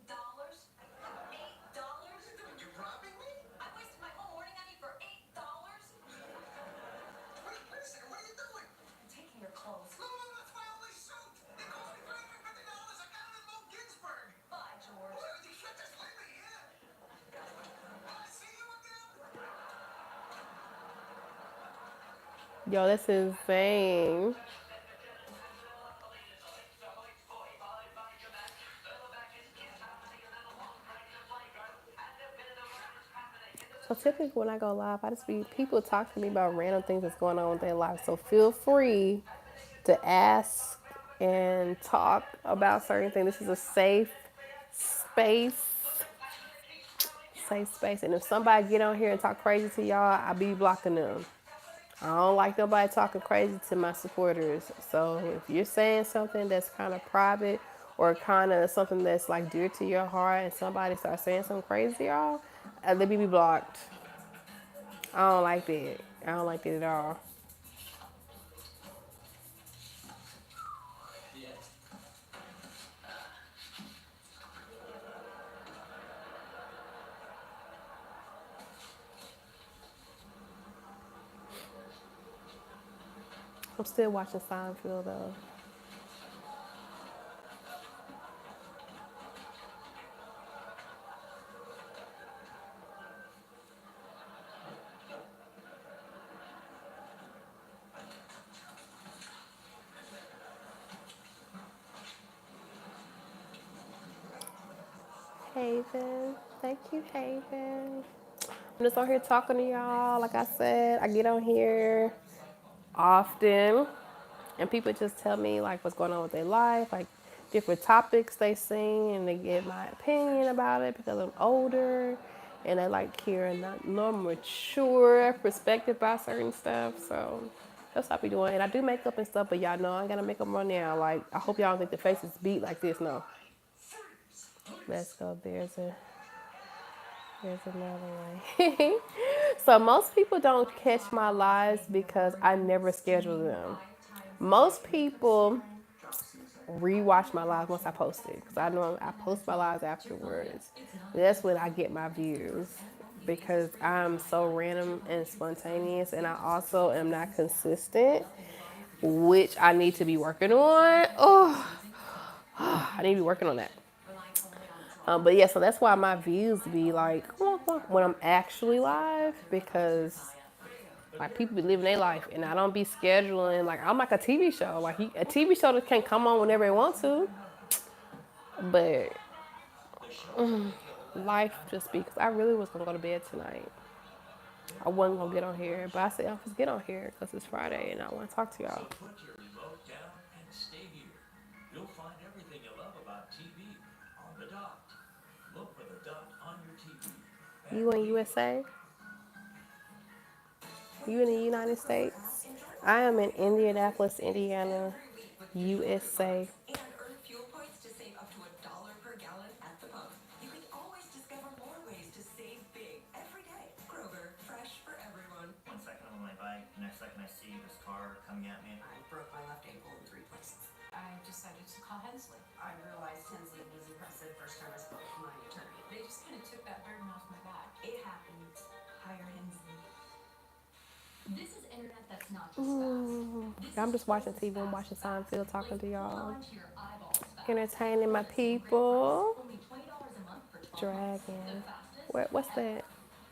C: $8? $8?
B: You're robbing me?
C: I wasted my whole morning on you for $8?
B: Wait a second, what are you doing?
C: I'm taking your clothes.
B: No, that's my only suit. It cost me $350. I got it in Mo Ginsburg.
C: Bye, George.
B: What? You can't just leave me here. Will I see you again?
A: Yo, that's insane. So typically when I go live, I just be people talk to me about random things that's going on with their life. So feel free to ask and talk about certain things. This is a space, safe space. And if somebody get on here and talk crazy to y'all, I be blocking them. I don't like nobody talking crazy to my supporters. So if you're saying something that's kind of private or kind of something that's like dear to your heart and somebody starts saying something crazy to y'all, let me be blocked. I don't like that. I don't like that at all. I'm still watching Seinfeld though. Haven. Thank you, Haven. I'm just on here talking to y'all. Like I said, I get on here often, and people just tell me like what's going on with their life, like different topics they see, and they get my opinion about it because I'm older, and they like hearing a more mature perspective about certain stuff. So that's what I be doing, and I do makeup and stuff. But y'all know I ain't got makeup on now. Like I hope y'all don't think the face is beat like this. No. Let's go. There's another one. So most people don't catch my lives because I never schedule them. Most people rewatch my lives once I post it because I know I post my lives afterwards. That's when I get my views because I'm so random and spontaneous, and I also am not consistent, which I need to be working on. Oh, I need to be working on that. But yeah, so that's why my views be like when I'm actually live because like people be living their life and I don't be scheduling. Like I'm like a TV show. Like a TV show that can come on whenever it wants to, but life just because I really was gonna go to bed tonight. I wasn't gonna get on here, but I said I'll just get on here because it's Friday and I want to talk to y'all.
D: Put your remote down and stay here. You'll find everything you love about TV on the dot. Look for the dot on your TV.
A: You in USA? You in the United States? I am in Indianapolis, Indiana, USA.
C: And earn fuel points to save up to $1 per gallon at the pump. You can always discover more ways to save big every day. Kroger, fresh for everyone.
E: 1 second I'm on my bike, the next second I see this car coming at me.
C: I broke my left ankle in 3 places.
F: I decided to call Hensley.
C: I realized Hensley was impressive first time I spoke to my attorney.
F: They just kind of took that burden off my back.
C: It happens. Hire Hensley.
F: This is internet that's not just fast.
A: I'm just watching TV. I'm watching Seinfeld, talking to y'all,
F: Onto your eyeballs fast.
A: entertaining my people.
F: Only $20 a month for 12
A: Dragon.
F: fastest.
A: What's that?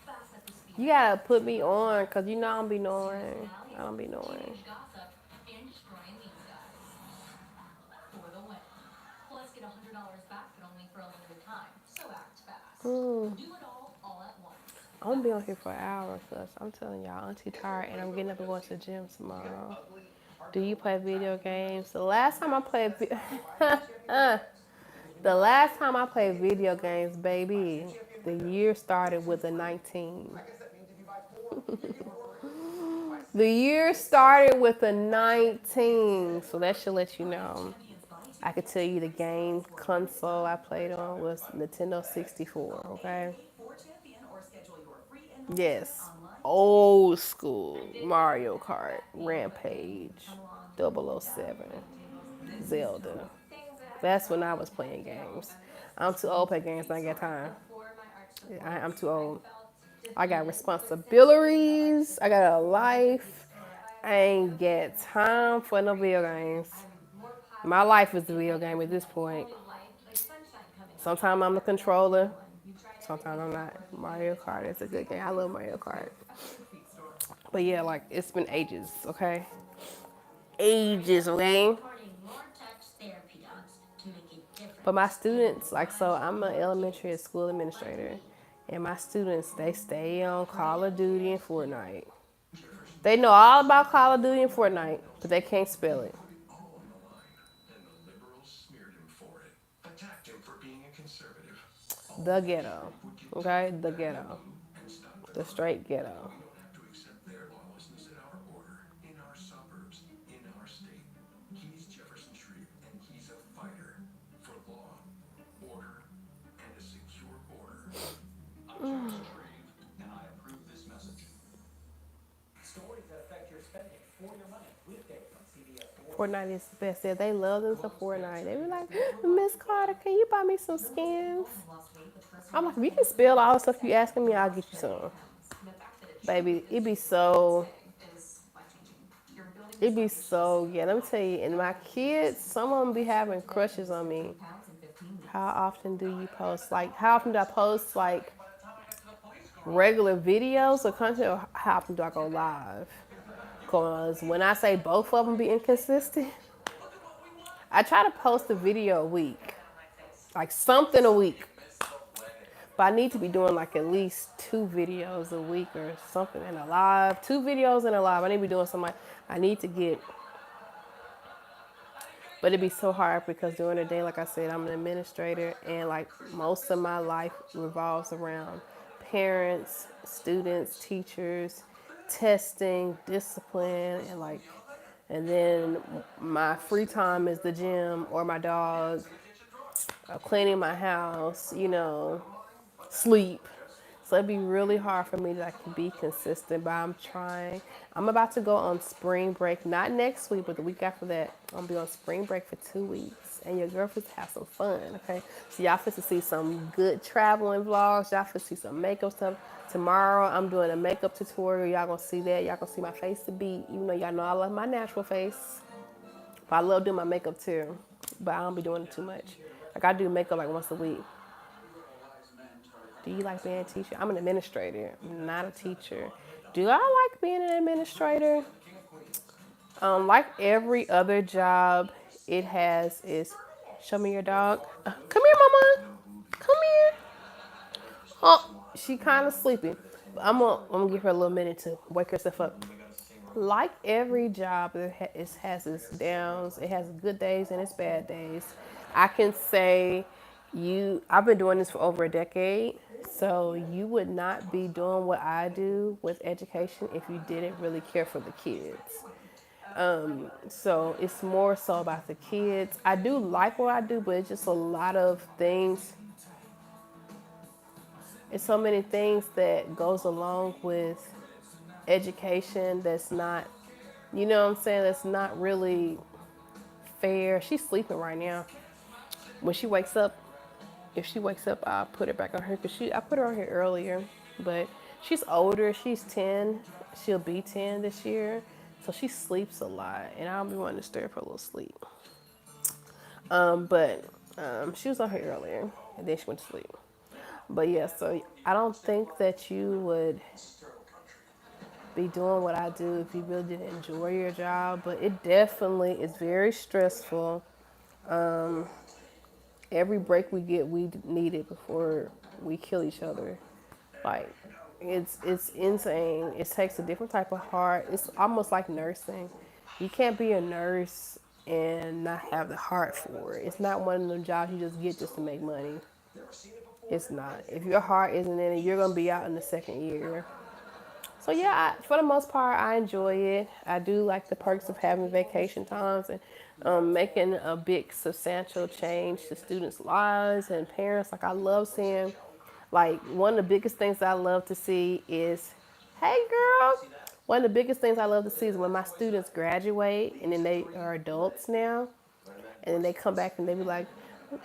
F: Fast at the speed.
A: You gotta put me on, cause you know I don't be knowing. I don't be knowing.
F: Teenage gossip and destroying these guys. For the win. Plus get $100 back, but only for a limited time. So act fast. Do it all at once.
A: I'm gonna be on here for an hour, cause I'm telling y'all, I'm too tired, and I'm getting up and going to the gym tomorrow. Do you play video games? The last time I played, the last time I played video games, baby, the year started with a 19. The year started with a 19, so that should let you know. I could tell you the game console I played on was Nintendo 64, okay? Yes, old school Mario Kart, Rampage, 007, Zelda. That's when I was playing games. I'm too old to play games, I ain't got time. I'm too old. I got responsibilities, I got a life. I ain't got time for no video games. My life is the video game at this point. Sometimes I'm the controller. Sometimes I'm not. Mario Kart is a good game. I love Mario Kart. But yeah, like it's been ages, okay? Ages, okay? But my students, like, so I'm an elementary school administrator, and my students, they stay on Call of Duty and Fortnite. They know all about Call of Duty and Fortnite, but they can't spell it.
D: And the liberals smeared him for it. Attacked him for being a conservative.
A: The ghetto, okay? The ghetto. The straight ghetto.
D: To accept their lawlessness at our border, in our suburbs, in our state. He's Jefferson Shreve, and he's a fighter for law, order, and a secure border. I'm Jefferson Shreve, and I approve this message.
G: Stories that affect your spending for your money. Weekday on CBS 4.
A: Fortnite is the best. Yeah, they love them some Fortnite. They be like, Miss Carter, can you buy me some skins? I'm like, if you can spell all the stuff you asking me, I'll get you some. Baby, it be so, yeah, let me tell you, and my kids, some of them be having crushes on me. How often do you post, like, how often do I post, like, regular videos or content, or how often do I go live? Because when I say both of them be inconsistent, I try to post a video a week, like something a week. But I need to be doing like at least 2 videos a week or something in a live. 2 videos in a live. I need to be doing something. I need to get, but it'd be so hard because during the day, like I said, I'm an administrator and like most of my life revolves around parents, students, teachers, testing, discipline, and like, and then my free time is the gym or my dog, cleaning my house, you know, sleep. So it'd be really hard for me to like be consistent, but I'm trying. I'm about to go on spring break, not next week, but the week after that. I'm gonna be on spring break for 2 weeks, and your girlfriends have some fun, okay? So y'all fit to see some good traveling vlogs. Y'all fit to see some makeup stuff. Tomorrow I'm doing a makeup tutorial. Y'all gonna see that. Y'all gonna see my face to beat, even though y'all know I love my natural face. But I love doing my makeup too, but I don't be doing it too much. Like I do makeup like once a week. Do you like being a teacher? I'm an administrator, I'm not a teacher. Do I like being an administrator? Like every other job, it has is, show me your dog. Come here, mama. Come here. Oh, she kind of sleepy. I'm gonna give her a little minute to wake herself up. Like every job, it has its downs. It has good days and its bad days. I can say I've been doing this for over a decade. So you would not be doing what I do with education if you didn't really care for the kids. So it's more so about the kids. I do like what I do, but it's just a lot of things. It's so many things that goes along with education that's not, you know what I'm saying, that's not really fair. She's sleeping right now. When she wakes up, if she wakes up, I'll put her back on her because I put her on here earlier, but she's older. She's 10. She'll be 10 this year. So she sleeps a lot and I don't be wanting to stir her for a little sleep. But she was on here earlier and then she went to sleep. But yeah, so I don't think that you would be doing what I do if you really didn't enjoy your job, but it definitely is very stressful. Every break we get, we need it before we kill each other. Like, it's insane. It takes a different type of heart. It's almost like nursing. You can't be a nurse and not have the heart for it. It's not one of them jobs you just get just to make money. It's not. If your heart isn't in it, you're going to be out in the second year. So yeah, for the most part, I enjoy it. I do like the perks of having vacation times and making a big substantial change to students' lives and parents. Like I love seeing, like one of the biggest things I love to see is, hey girl, one of the biggest things I love to see is when my students graduate and then they are adults now, and then they come back and they be like,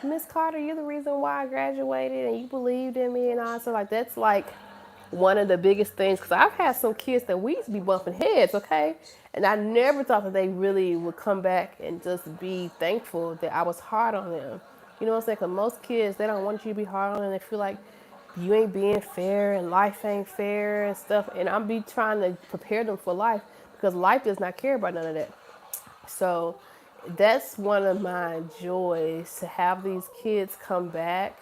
A: Miss Carter, you're the reason why I graduated and you believed in me and all. So like that's like one of the biggest things, because I've had some kids that we used to be bumping heads, okay? And I never thought that they really would come back and just be thankful that I was hard on them. You know what I'm saying? Because most kids, they don't want you to be hard on them. They feel like you ain't being fair and life ain't fair and stuff. And I'm be trying to prepare them for life because life does not care about none of that. So that's one of my joys, to have these kids come back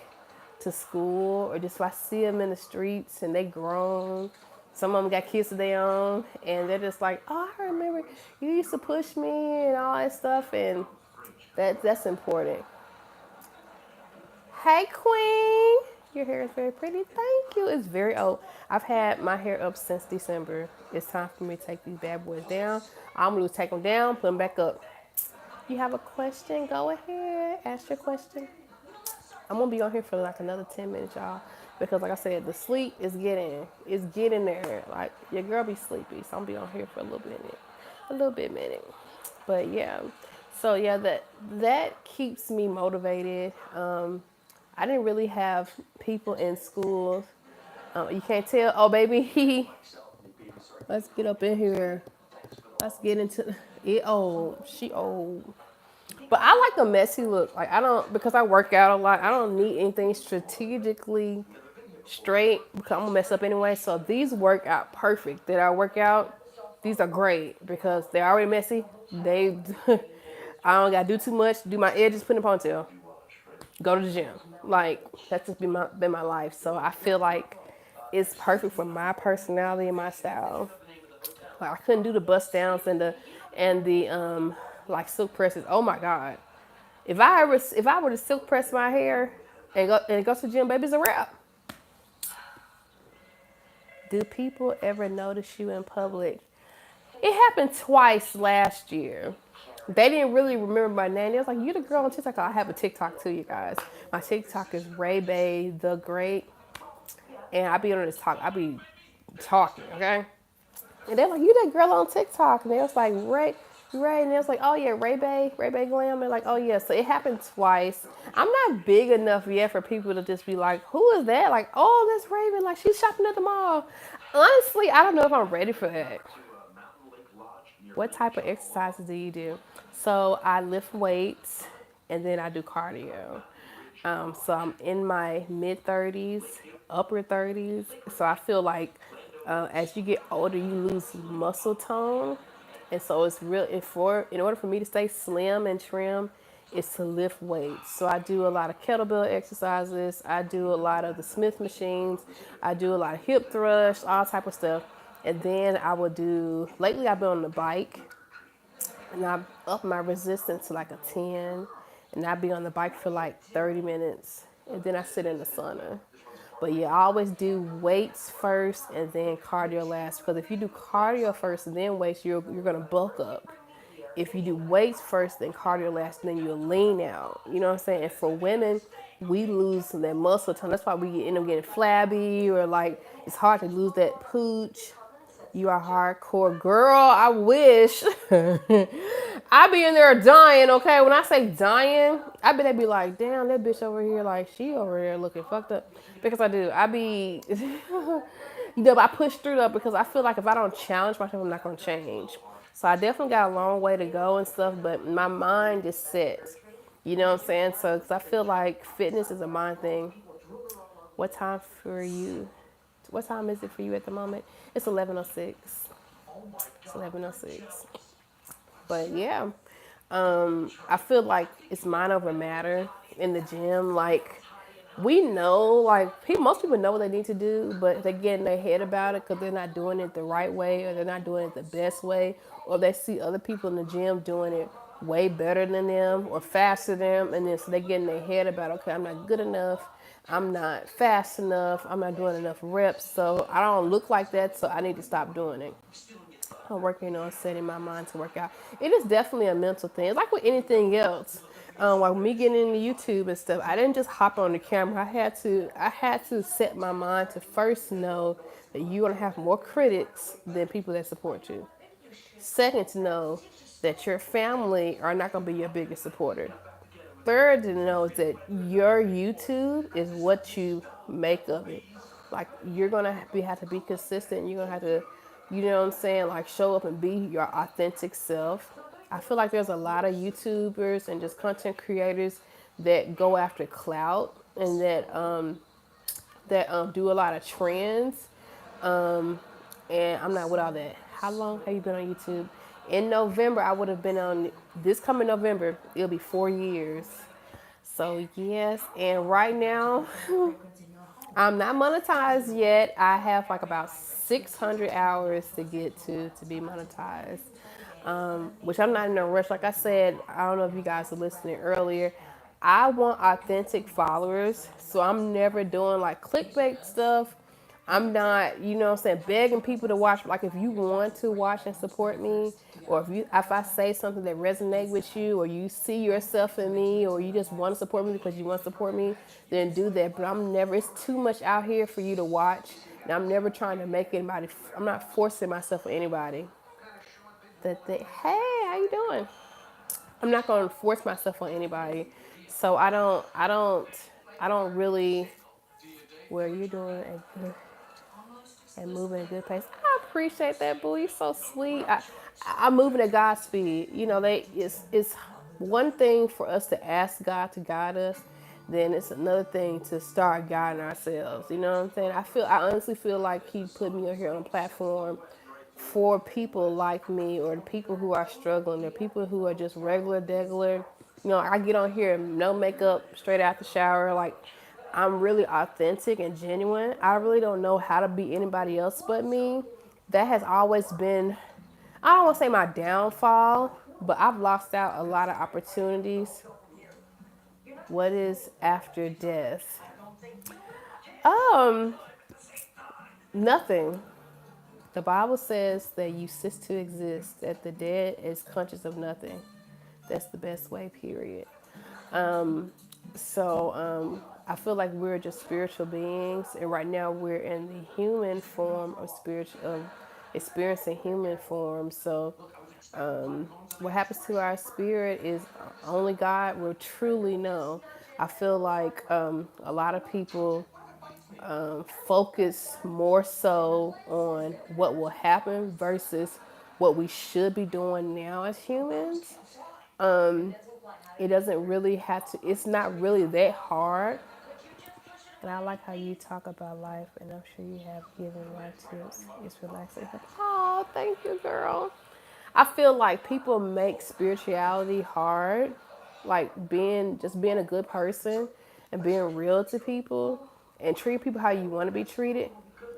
A: to school, or just if I see them in the streets and they grown. Some of them got kids of their own, and they're just like, oh, I remember you used to push me and all that stuff, and that's important. Hey, Queen, your hair is very pretty. Thank you. It's very old. I've had my hair up since December. It's time for me to take these bad boys down. I'm going to take them down, put them back up. You have a question? Go ahead. Ask your question. I'm going to be on here for like another 10 minutes, y'all. Because like I said, the sleep is getting there. Like, your girl be sleepy. So I'm going to be on here for a little bit minute. But yeah. So yeah, that keeps me motivated. I didn't really have people in school. You can't tell. Oh, baby. Let's get up in here. Let's get into it. Oh, she old. But I like a messy look. Like because I work out a lot, I don't need anything strategically straight because I'm gonna mess up anyway. So these work out perfect. That I work out, these are great because they're already messy. I don't gotta do too much. Do my edges, put in a ponytail. Go to the gym. Like that's just been my life. So I feel like it's perfect for my personality and my style. Like I couldn't do the bust downs and the like silk presses. Oh my god. If I were to silk press my hair and go to the gym, baby, it's a wrap. Do people ever notice you in public? It happened twice last year. They didn't really remember my name. They was like, "You the girl on TikTok." I have a TikTok too, you guys. My TikTok is Ray Bay the Great, and I be on this talk. I be talking, okay. And they're like, "You that girl on TikTok?" And they was like, Ray," and they was like, "Oh yeah, Ray Bay Glam." And like, "Oh yeah." So it happened twice. I'm not big enough yet for people to just be like, "Who is that?" Like, "Oh, that's Raven. Like she's shopping at the mall." Honestly, I don't know if I'm ready for that. What type of exercises do you do? So I lift weights and then I do cardio. So I'm in my mid 30s, upper 30s. So I feel like as you get older, you lose muscle tone. And so it's real, in order for me to stay slim and trim, is to lift weights. So I do a lot of kettlebell exercises. I do a lot of the Smith machines. I do a lot of hip thrusts, all type of stuff. And then I will do, lately I've been on the bike and I up my resistance to like a 10. And I'll be on the bike for like 30 minutes. And then I sit in the sauna. But yeah, I always do weights first and then cardio last. Because if you do cardio first and then weights, you're going to bulk up. If you do weights first, then cardio last, then you'll lean out. You know what I'm saying? And for women, we lose that muscle tone. That's why we end up getting flabby or like it's hard to lose that pooch. You are hardcore. Girl, I wish. I be in there dying, okay? When I say dying, I bet they be like, damn, that bitch over here, like, she over here looking fucked up. Because I do. I be, but I push through though because I feel like if I don't challenge myself, I'm not going to change. So I definitely got a long way to go and stuff, but my mind is set. You know what I'm saying? So, because I feel like fitness is a mind thing. What time for you? What time is it for you at the moment? It's 11:06. It's 11:06. But yeah, I feel like it's mind over matter in the gym. Like we know, like most people know what they need to do, but they get in their head about it because they're not doing it the right way or they're not doing it the best way, or they see other people in the gym doing it way better than them or faster than them, and then so they get in their head about, okay, I'm not good enough. I'm not fast enough. I'm not doing enough reps. So I don't look like that. So I need to stop doing it. I'm working on setting my mind to work out. It is definitely a mental thing. It's like with anything else. Like me getting into YouTube and stuff, I didn't just hop on the camera. I had to set my mind to first know that you're gonna have more critics than people that support you. Second, to know that your family are not gonna be your biggest supporter. Third, to know is that your YouTube is what you make of it. Like you're gonna have to be consistent. You're gonna have to, you know what I'm saying, like show up and be your authentic self. I feel like there's a lot of YouTubers and just content creators that go after clout and that do a lot of trends. And I'm not with all that. How long have you been on YouTube? In November, I would have been on, this coming November, it'll be 4 years. So yes, and right now, I'm not monetized yet. I have like about 600 hours to get to be monetized, which I'm not in a rush. Like I said, I don't know if you guys were listening earlier. I want authentic followers, so I'm never doing like clickbait stuff. I'm not, you know what I'm saying, begging people to watch. Like if you want to watch and support me, or if I say something that resonates with you, or you see yourself in me, or you just want to support me because you want to support me, then do that. But I'm never, it's too much out here for you to watch. And I'm never trying to make anybody, I'm not forcing myself on anybody. Hey, how you doing? I'm not going to force myself on anybody. So I don't really, where you're doing and moving at a good pace. I appreciate that, boo. You're so sweet. I'm moving at God's speed. You know, it's one thing for us to ask God to guide us. Then it's another thing to start guiding ourselves. You know what I'm saying? I honestly feel like He put me here on a platform for people like me, or the people who are struggling, or people who are just regular degular, You know, I get on here, no makeup, straight out the shower. Like, I'm really authentic and genuine. I really don't know how to be anybody else but me. That has always been, I don't want to say my downfall, but I've lost out a lot of opportunities. What is after death? Um, Nothing. The Bible says that you cease to exist, that the dead is conscious of nothing. That's the best way, period. So I feel like we're just spiritual beings, and right now we're in the human form of experiencing human form. So what happens to our spirit is only God will truly know. I feel like a lot of people focus more so on what will happen versus what we should be doing now as humans. It doesn't really have to, it's not really that hard. And I like how you talk about life, and I'm sure you have given life tips. It's relaxing. Oh, thank you, girl. I feel like people make spirituality hard, like being a good person and being real to people and treat people how you want to be treated.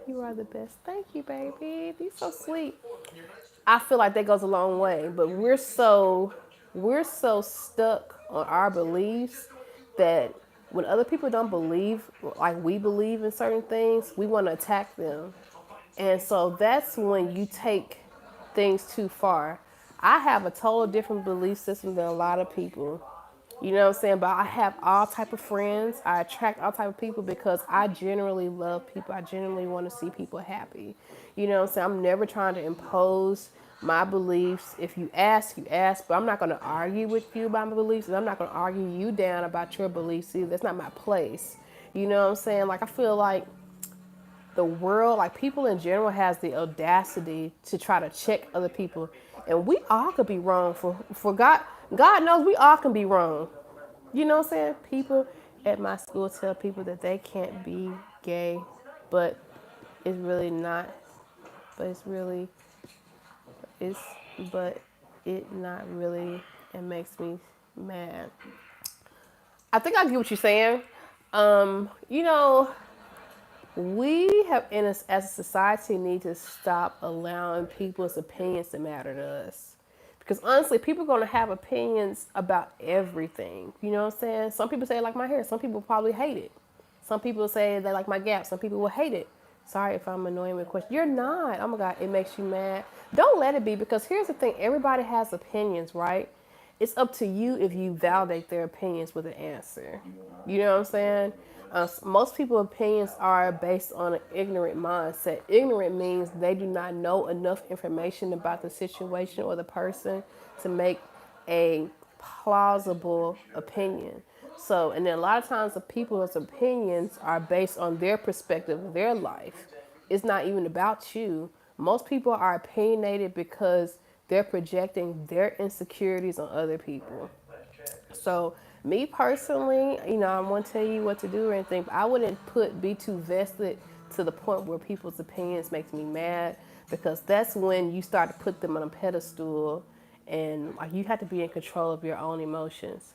A: You are the best. Thank you, baby. You're so sweet. I feel like that goes a long way, but we're so stuck on our beliefs that when other people don't believe like we believe in certain things, we want to attack them. And so that's when you take things too far. I have a total different belief system than a lot of people. You know what I'm saying? But I have all type of friends. I attract all type of people because I generally love people. I generally want to see people happy. You know what I'm saying? I'm never trying to impose my beliefs. If you ask, you ask. But I'm not going to argue with you about my beliefs. And I'm not going to argue you down about your beliefs either. That's not my place. You know what I'm saying? Like, I feel like the world, like people in general, has the audacity to try to check other people. And we all could be wrong for God. God knows we all can be wrong. You know what I'm saying? People at my school tell people that they can't be gay, but it's really not. But it's really, it's, but it not really. It makes me mad. I think I get what you're saying. You know, we have, as a society, need to stop allowing people's opinions to matter to us. Because honestly, people are going to have opinions about everything. You know what I'm saying? Some people say they like my hair. Some people probably hate it. Some people say they like my gap. Some people will hate it. Sorry if I'm annoying with a question. You're not. Oh my God, it makes you mad. Don't let it be, because here's the thing. Everybody has opinions, right? It's up to you if you validate their opinions with an answer. You know what I'm saying? Most people's opinions are based on an ignorant mindset. Ignorant means they do not know enough information about the situation or the person to make a plausible opinion. So, and then a lot of times the people's opinions are based on their perspective of their life. It's not even about you. Most people are opinionated because they're projecting their insecurities on other people. So me personally, you know, I won't tell you what to do or anything, but I wouldn't be too vested to the point where people's opinions makes me mad, because that's when you start to put them on a pedestal, and like you have to be in control of your own emotions.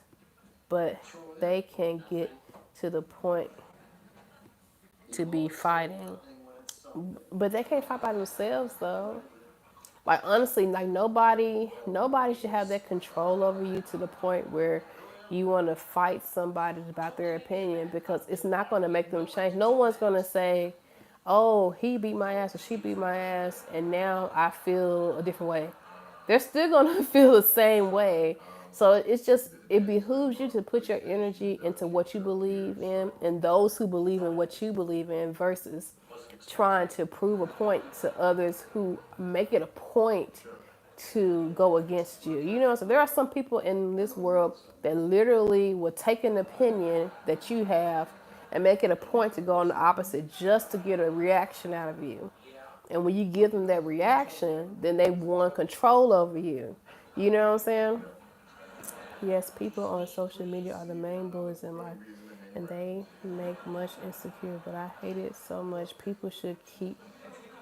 A: But they can get to the point to be fighting. But they can't fight by themselves though. Like honestly, like nobody should have that control over you to the point where you want to fight somebody about their opinion, because it's not going to make them change. No one's going to say, "Oh, he beat my ass or she beat my ass, and now I feel a different way." They're still going to feel the same way. So it behooves you to put your energy into what you believe in and those who believe in what you believe in, versus trying to prove a point to others who make it a point to go against you. You know, so there are some people in this world that literally will take an opinion that you have and make it a point to go on the opposite just to get a reaction out of you. And when you give them that reaction, then they want control over you. You know what I'm saying? Yes, people on social media are the main bullies in life, and they make much insecure, but I hate it so much. People should keep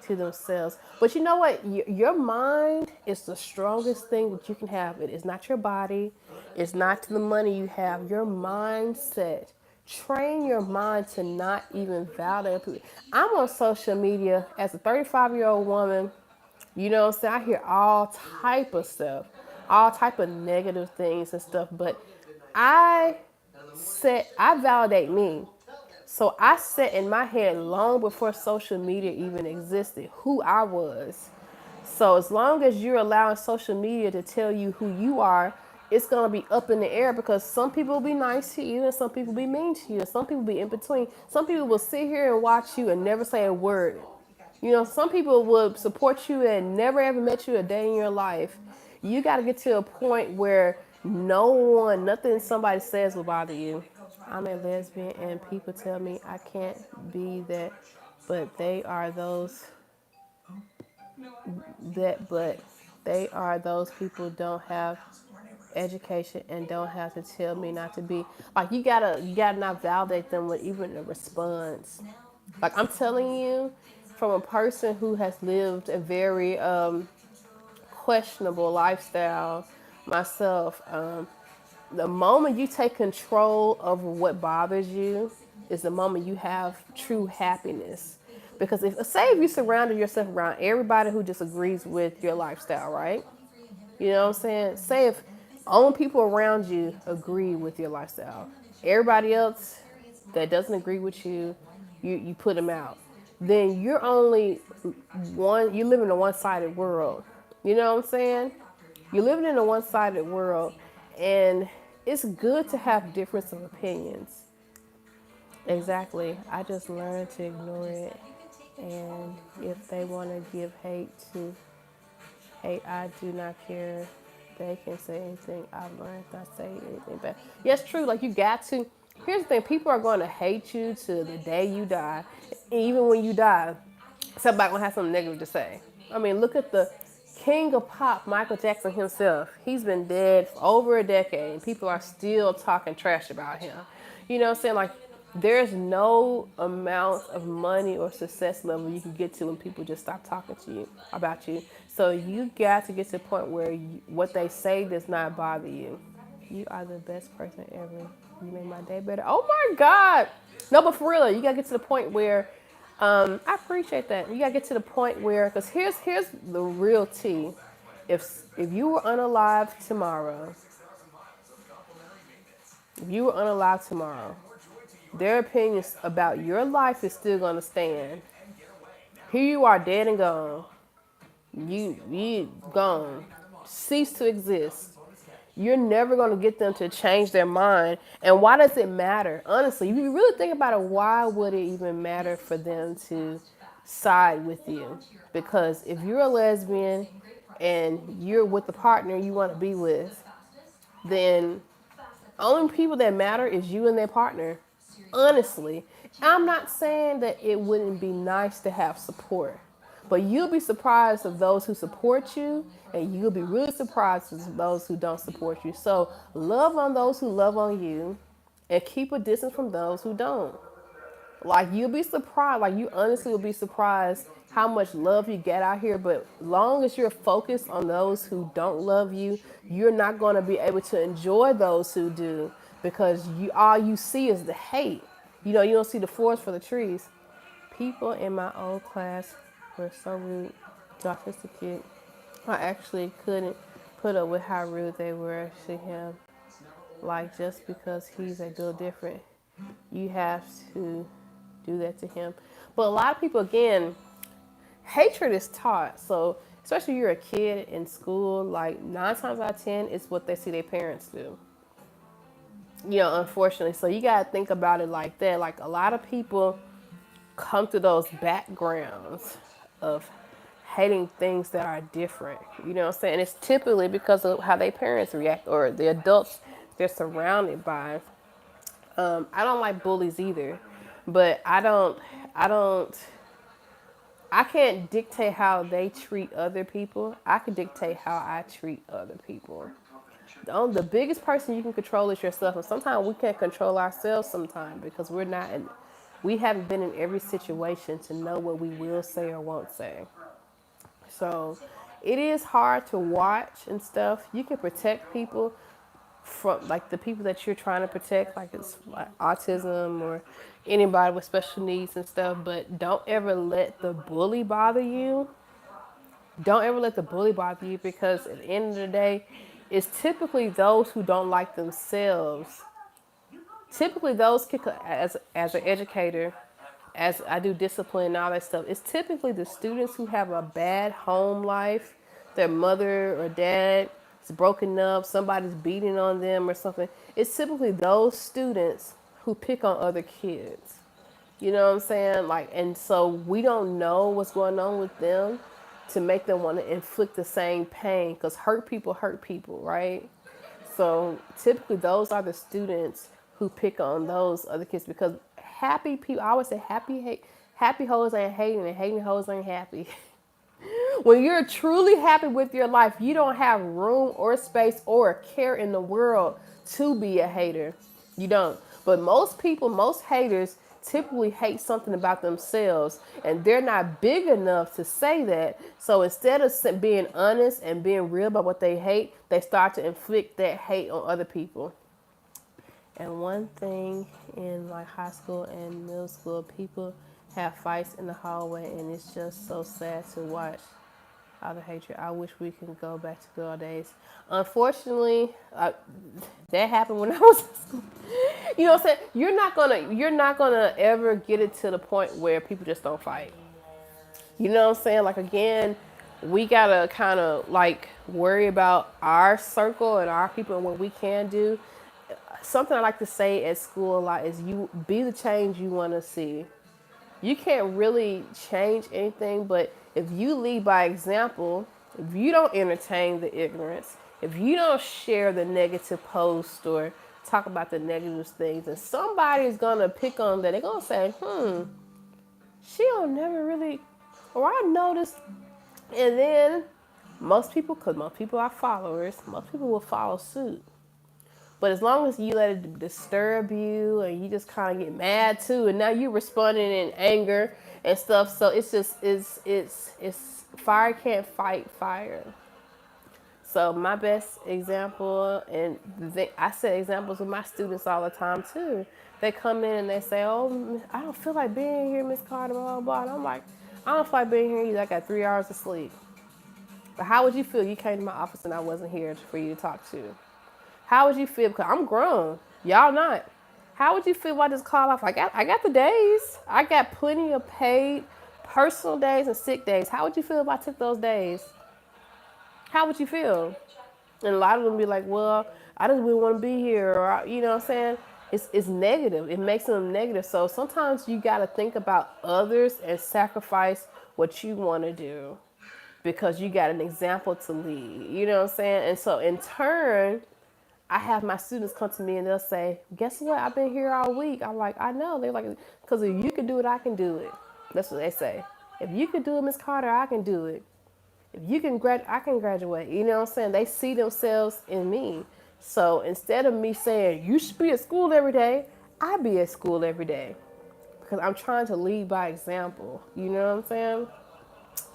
A: to themselves. But you know what? Your mind is the strongest thing that you can have. It is not your body. It's not the money you have. Your mindset. Train your mind to not even validate people. I'm on social media as a 35-year-old woman. You know what I'm saying? I hear all type of stuff, all type of negative things and stuff. But I validate me. So I set in my head long before social media even existed who I was. So as long as you're allowing social media to tell you who you are, it's gonna be up in the air because some people will be nice to you and some people will be mean to you and some people will be in between. Some people will sit here and watch you and never say a word. You know, some people would support you and never ever met you a day in your life. You got to get to a point where nothing somebody says will bother you. I'm a lesbian and people tell me I can't be that, but they are those people don't have education and don't have to tell me not to be. Like you gotta not validate them with even a response. Like I'm telling you, from a person who has lived a very questionable lifestyle myself, the moment you take control of what bothers you is the moment you have true happiness. Because if you surrounded yourself around everybody who disagrees with your lifestyle, right? You know what I'm saying? Say if only people around you agree with your lifestyle. Everybody else that doesn't agree with you, you put them out. Then you're only you live in a one-sided world. You know what I'm saying? You're living in a one-sided world, and it's good to have difference of opinions. Exactly. I just learned to ignore it. And if they want to give hate to hate, I do not care. They can say anything. I've learned not to say anything bad. Yes, true. Like you got to. Here's the thing. People are going to hate you to the day you die. And even when you die, somebody going to have something negative to say. I mean, look at the king of pop, Michael Jackson himself. He's been dead for over a decade, and people are still talking trash about him. You know what I'm saying? Like, there's no amount of money or success level you can get to when people just stop talking to you about you. So you got to get to the point where what they say does not bother you. You are the best person ever. You made my day better. Oh my God. No, but for real, you got to get to the point where I appreciate that. You gotta get to the point where, because here's the real tea. If you were unalive tomorrow, their opinions about your life is still gonna stand. Here you are, dead and gone. You gone, cease to exist. You're never going to get them to change their mind. And why does it matter? Honestly, if you really think about it, why would it even matter for them to side with you? Because if you're a lesbian and you're with the partner you want to be with, then only people that matter is you and their partner. Honestly, I'm not saying that it wouldn't be nice to have support. But you'll be surprised of those who support you, and you'll be really surprised of those who don't support you. So love on those who love on you, and keep a distance from those who don't. Like you'll be surprised, like you honestly will be surprised how much love you get out here. But long as you're focused on those who don't love you, you're not going to be able to enjoy those who do, because all you see is the hate. You know, you don't see the forest for the trees. People in my old class were so rude. Josh was a kid. I actually couldn't put up with how rude they were to him. Like, just because he's a little different, you have to do that to him. But a lot of people, again, hatred is taught. So, especially if you're a kid in school, like 9 times out of 10, it's what they see their parents do. You know, unfortunately. So you got to think about it like that. Like, a lot of people come through those backgrounds of hating things that are different. You know what I'm saying? It's typically because of how their parents react or the adults they're surrounded by. I don't like bullies either, but I can't dictate how they treat other people. I can dictate how I treat other people. The biggest person you can control is yourself, and sometimes we can't control ourselves sometimes because we're not We haven't been in every situation to know what we will say or won't say. So it is hard to watch and stuff. You can protect people from like the people that you're trying to protect, like it's like autism or anybody with special needs and stuff, but don't ever let the bully bother you. Don't ever let the bully bother you because at the end of the day, it's typically those who don't like themselves. Typically those kick as an educator, as I do discipline and all that stuff, it's typically the students who have a bad home life, their mother or dad is broken up, somebody's beating on them or something. It's typically those students who pick on other kids. You know what I'm saying? Like, and so we don't know what's going on with them to make them want to inflict the same pain because hurt people, right? So typically those are the students who pick on those other kids because happy people, I always say happy hoes ain't hating and hating hoes ain't happy. When you're truly happy with your life, you don't have room or space or care in the world to be a hater. You don't. But most people, most haters typically hate something about themselves and they're not big enough to say that. So instead of being honest and being real about what they hate, they start to inflict that hate on other people. And one thing in like high school and middle school, people have fights in the hallway and it's just so sad to watch all the hatred. I wish we can go back to good old days. Unfortunately, that happened when I was in school. You know what I'm saying? You're not gonna ever get it to the point where people just don't fight. You know what I'm saying? Like again, we gotta kind of like worry about our circle and our people and what we can do. Something I like to say at school a lot is you be the change you want to see. You can't really change anything, but if you lead by example, if you don't entertain the ignorance, if you don't share the negative post or talk about the negative things, and somebody's gonna pick on that, they're gonna say, she don't never really, or I noticed, and then most people, because most people are followers, most people will follow suit. But as long as you let it disturb you and you just kind of get mad too, and now you're responding in anger and stuff, so it's just it's fire can't fight fire. So my best example, and I set examples with my students all the time too. They come in and they say, "Oh, I don't feel like being here, Miss Carter, blah blah blah." And I'm like, "I don't feel like being here either. I got 3 hours of sleep." But how would you feel? You came to my office and I wasn't here for you to talk to. How would you feel? Because I'm grown. Y'all not. How would you feel if I just call off? I got the days. I got plenty of paid personal days and sick days. How would you feel if I took those days? How would you feel? And a lot of them be like, well, I just wouldn't want to be here. Or, you know what I'm saying? It's negative. It makes them negative. So sometimes you got to think about others and sacrifice what you want to do because you got an example to lead. You know what I'm saying? And so in turn, I have my students come to me and they'll say, guess what? I've been here all week. I'm like, I know. They're like, because if you can do it, I can do it. That's what they say. If you can do it, Miss Carter, I can do it. If you can I can graduate. You know what I'm saying? They see themselves in me. So instead of me saying, you should be at school every day, I be at school every day. Because I'm trying to lead by example. You know what I'm saying?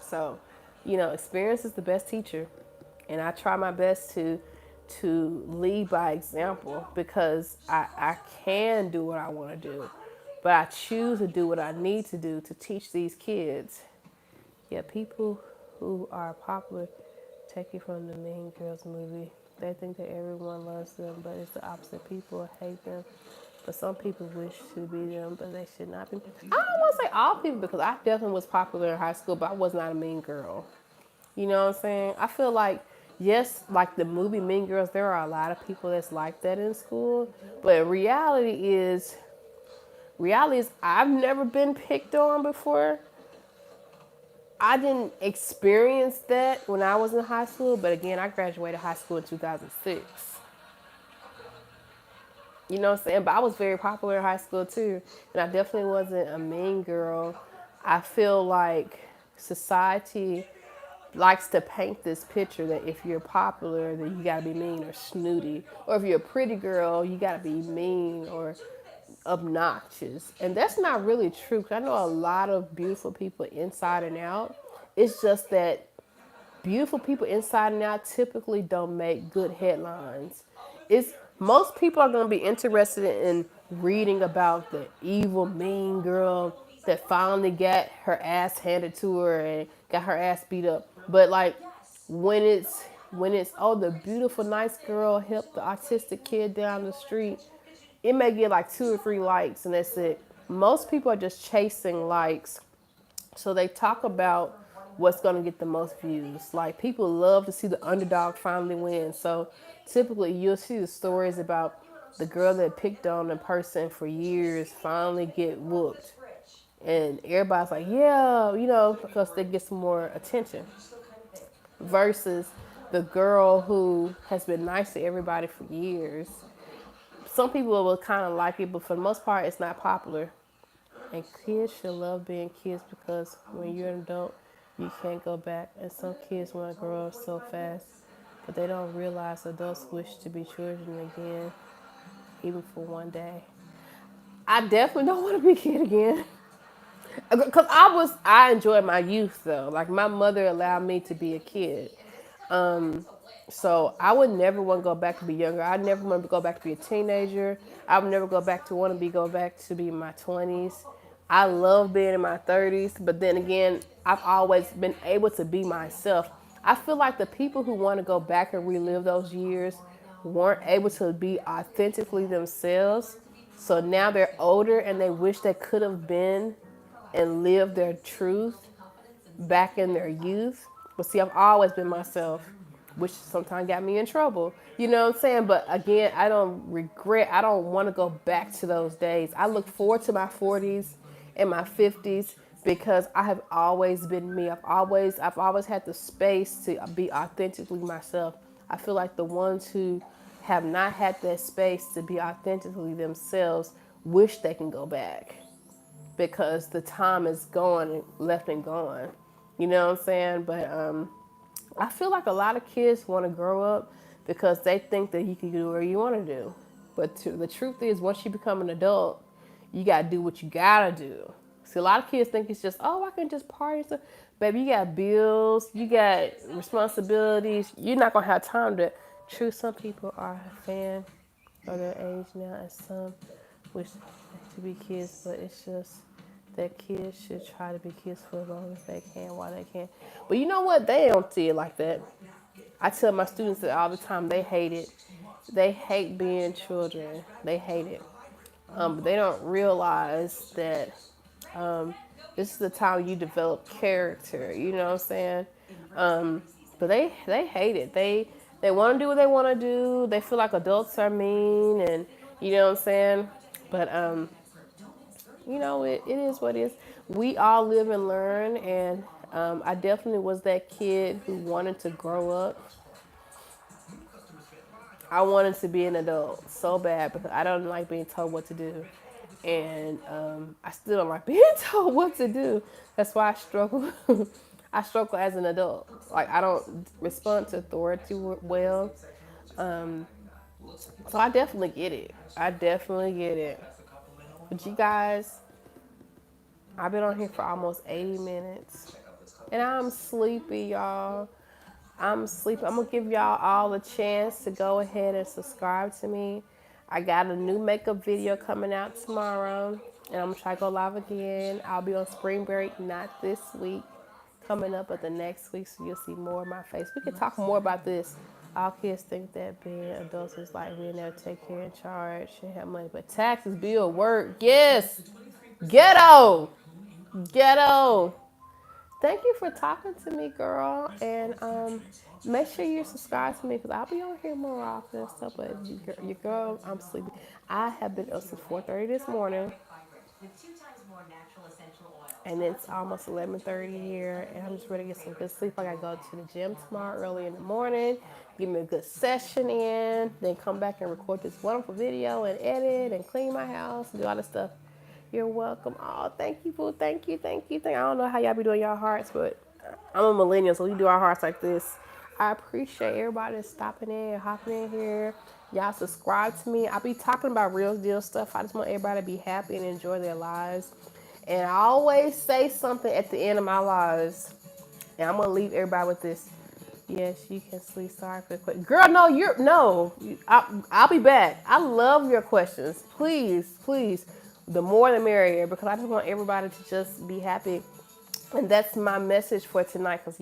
A: So, experience is the best teacher. And I try my best to lead by example because I can do what I want to do, but I choose to do what I need to do to teach these kids. Yeah, people who are popular take it from the Mean Girls movie. They think that everyone loves them, but it's the opposite. People hate them, but some people wish to be them, but they should not be. I don't want to say all people because I definitely was popular in high school, but I was not a mean girl. You know what I'm saying? I feel like, yes, like the movie Mean Girls, there are a lot of people that's like that in school. But reality is I've never been picked on before. I didn't experience that when I was in high school. But again, I graduated high school in 2006. You know what I'm saying? But I was very popular in high school too. And I definitely wasn't a mean girl. I feel like society likes to paint this picture that if you're popular, then you gotta be mean or snooty. Or if you're a pretty girl, you gotta be mean or obnoxious. And that's not really true, because I know a lot of beautiful people inside and out. It's just that beautiful people inside and out typically don't make good headlines. It's most people are going to be interested in reading about the evil mean girl that finally got her ass handed to her and got her ass beat up. But like when it's oh, the beautiful nice girl helped the autistic kid down the street, it may get like 2 or 3 likes and that's it. Most people are just chasing likes, so they talk about what's going to get the most views. Like people love to see the underdog finally win. So typically you'll see the stories about the girl that picked on a person for years finally get whooped. And everybody's like, yeah, because they get some more attention. Versus the girl who has been nice to everybody for years. Some people will kind of like it, but for the most part, it's not popular. And kids should love being kids, because when you're an adult, you can't go back. And some kids want to grow up so fast, but they don't realize adults wish to be children again, even for one day. I definitely don't want to be a kid again. Because I enjoyed my youth though. Like my mother allowed me to be a kid. So I would never want to go back to be younger. I never want to go back to be a teenager. I would never go back to be in my 20s. I love being in my 30s, but then again, I've always been able to be myself. I feel like the people who want to go back and relive those years weren't able to be authentically themselves. So now they're older and they wish they could have been and lived their truth back in their youth. But see, I've always been myself, which sometimes got me in trouble. You know what I'm saying? But again, I don't want to go back to those days. I look forward to my 40s and my 50s because I have always been me. I've always had the space to be authentically myself. I feel like the ones who have not had that space to be authentically themselves wish they can go back, because the time is gone and left and gone. You know what I'm saying? But I feel like a lot of kids want to grow up because they think that you can do whatever you want to do. But the truth is, once you become an adult, you got to do what you got to do. See, a lot of kids think it's just, oh, I can just party and stuff. Baby, you got bills, you got responsibilities. You're not going to have time to. True, some people are a fan of their age now, and some wish to be kids, but it's just that kids should try to be kids for as long as they can while they can. But you know what? They don't see it like that. I tell my students that all the time. They hate it. They hate being children. They hate it. But they don't realize that this is the time you develop character. You know what I'm saying? But they hate it. They want to do what they want to do. They feel like adults are mean, and you know what I'm saying. But it is what it is. We all live and learn, and I definitely was that kid who wanted to grow up. I wanted to be an adult so bad because I don't like being told what to do. And I still don't like being told what to do. That's why I struggle. I struggle as an adult. Like, I don't respond to authority well. So I definitely get it. But you guys, I've been on here for almost 80 minutes. And I'm sleepy, y'all. I'm sleepy. I'm going to give y'all all a chance to go ahead and subscribe to me. I got a new makeup video coming out tomorrow. And I'm going to try to go live again. I'll be on spring break, not this week. Coming up, but the next week, so you'll see more of my face. We can talk more about this. All kids think that being adults is like being able to take care and charge and have money. But taxes, bill, work, yes. Ghetto. Thank you for talking to me, girl. And make sure you subscribe to me because I'll be on here more often and stuff. But your girl, I'm sleepy. I have been up since 4:30 this morning. And it's almost 11:30 here, and I'm just ready to get some good sleep. I gotta go to the gym tomorrow early in the morning, give me a good session in, then come back and record this wonderful video and edit and clean my house and do all this stuff. You're welcome. Oh, thank you, boo. Thank you. I don't know how y'all be doing y'all hearts, but I'm a millennial, so we do our hearts like this. I appreciate everybody stopping in, hopping in here. Y'all subscribe to me. I'll be talking about real deal stuff. I just want everybody to be happy and enjoy their lives. And I always say something at the end of my lives. And I'm going to leave everybody with this. Yes, you can sleep. Sorry for the question. Girl, no, I'll be back. I love your questions. Please, please. The more the merrier, because I just want everybody to just be happy. And that's my message for tonight. Because,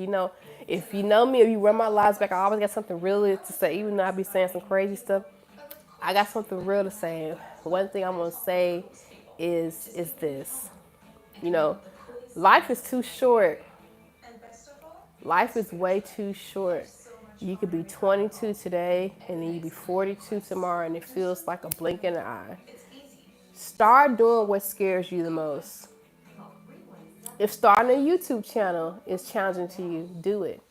A: if you know me, if you run my lives back, I always got something real to say. Even though I be saying some crazy stuff, I got something real to say. One thing I'm going to say is this. Life is too short. Life is way too short. You could be 22 today, and then you be 42 tomorrow, and it feels like a blink in the eye. Start doing what scares you the most. If starting a YouTube channel is challenging to you, do it.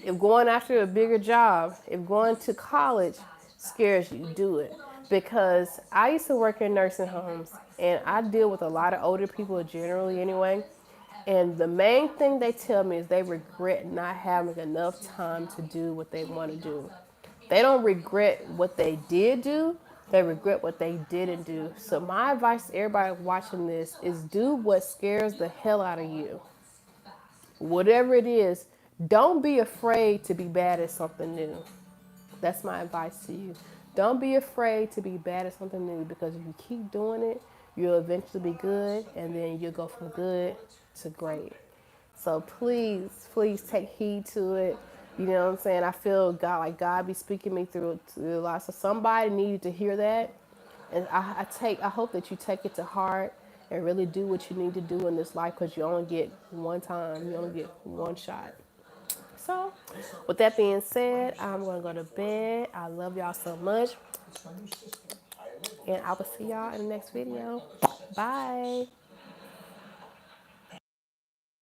A: If going after a bigger job, if going to college scares you, do it. Because I used to work in nursing homes, and I deal with a lot of older people generally anyway. And the main thing they tell me is they regret not having enough time to do what they want to do. They don't regret what they did do. They regret what they didn't do. So my advice to everybody watching this is do what scares the hell out of you. Whatever it is, don't be afraid to be bad at something new. That's my advice to you. Don't be afraid to be bad at something new, because if you keep doing it, you'll eventually be good, and then you'll go from good to great. So please, please take heed to it. You know what I'm saying? I feel God be speaking me through a lot. So somebody needed to hear that. And I hope that you take it to heart and really do what you need to do in this life, because you only get one time. You only get one shot. So with that being said, I'm going to go to bed. I love y'all so much. And I will see y'all in the next video. Bye.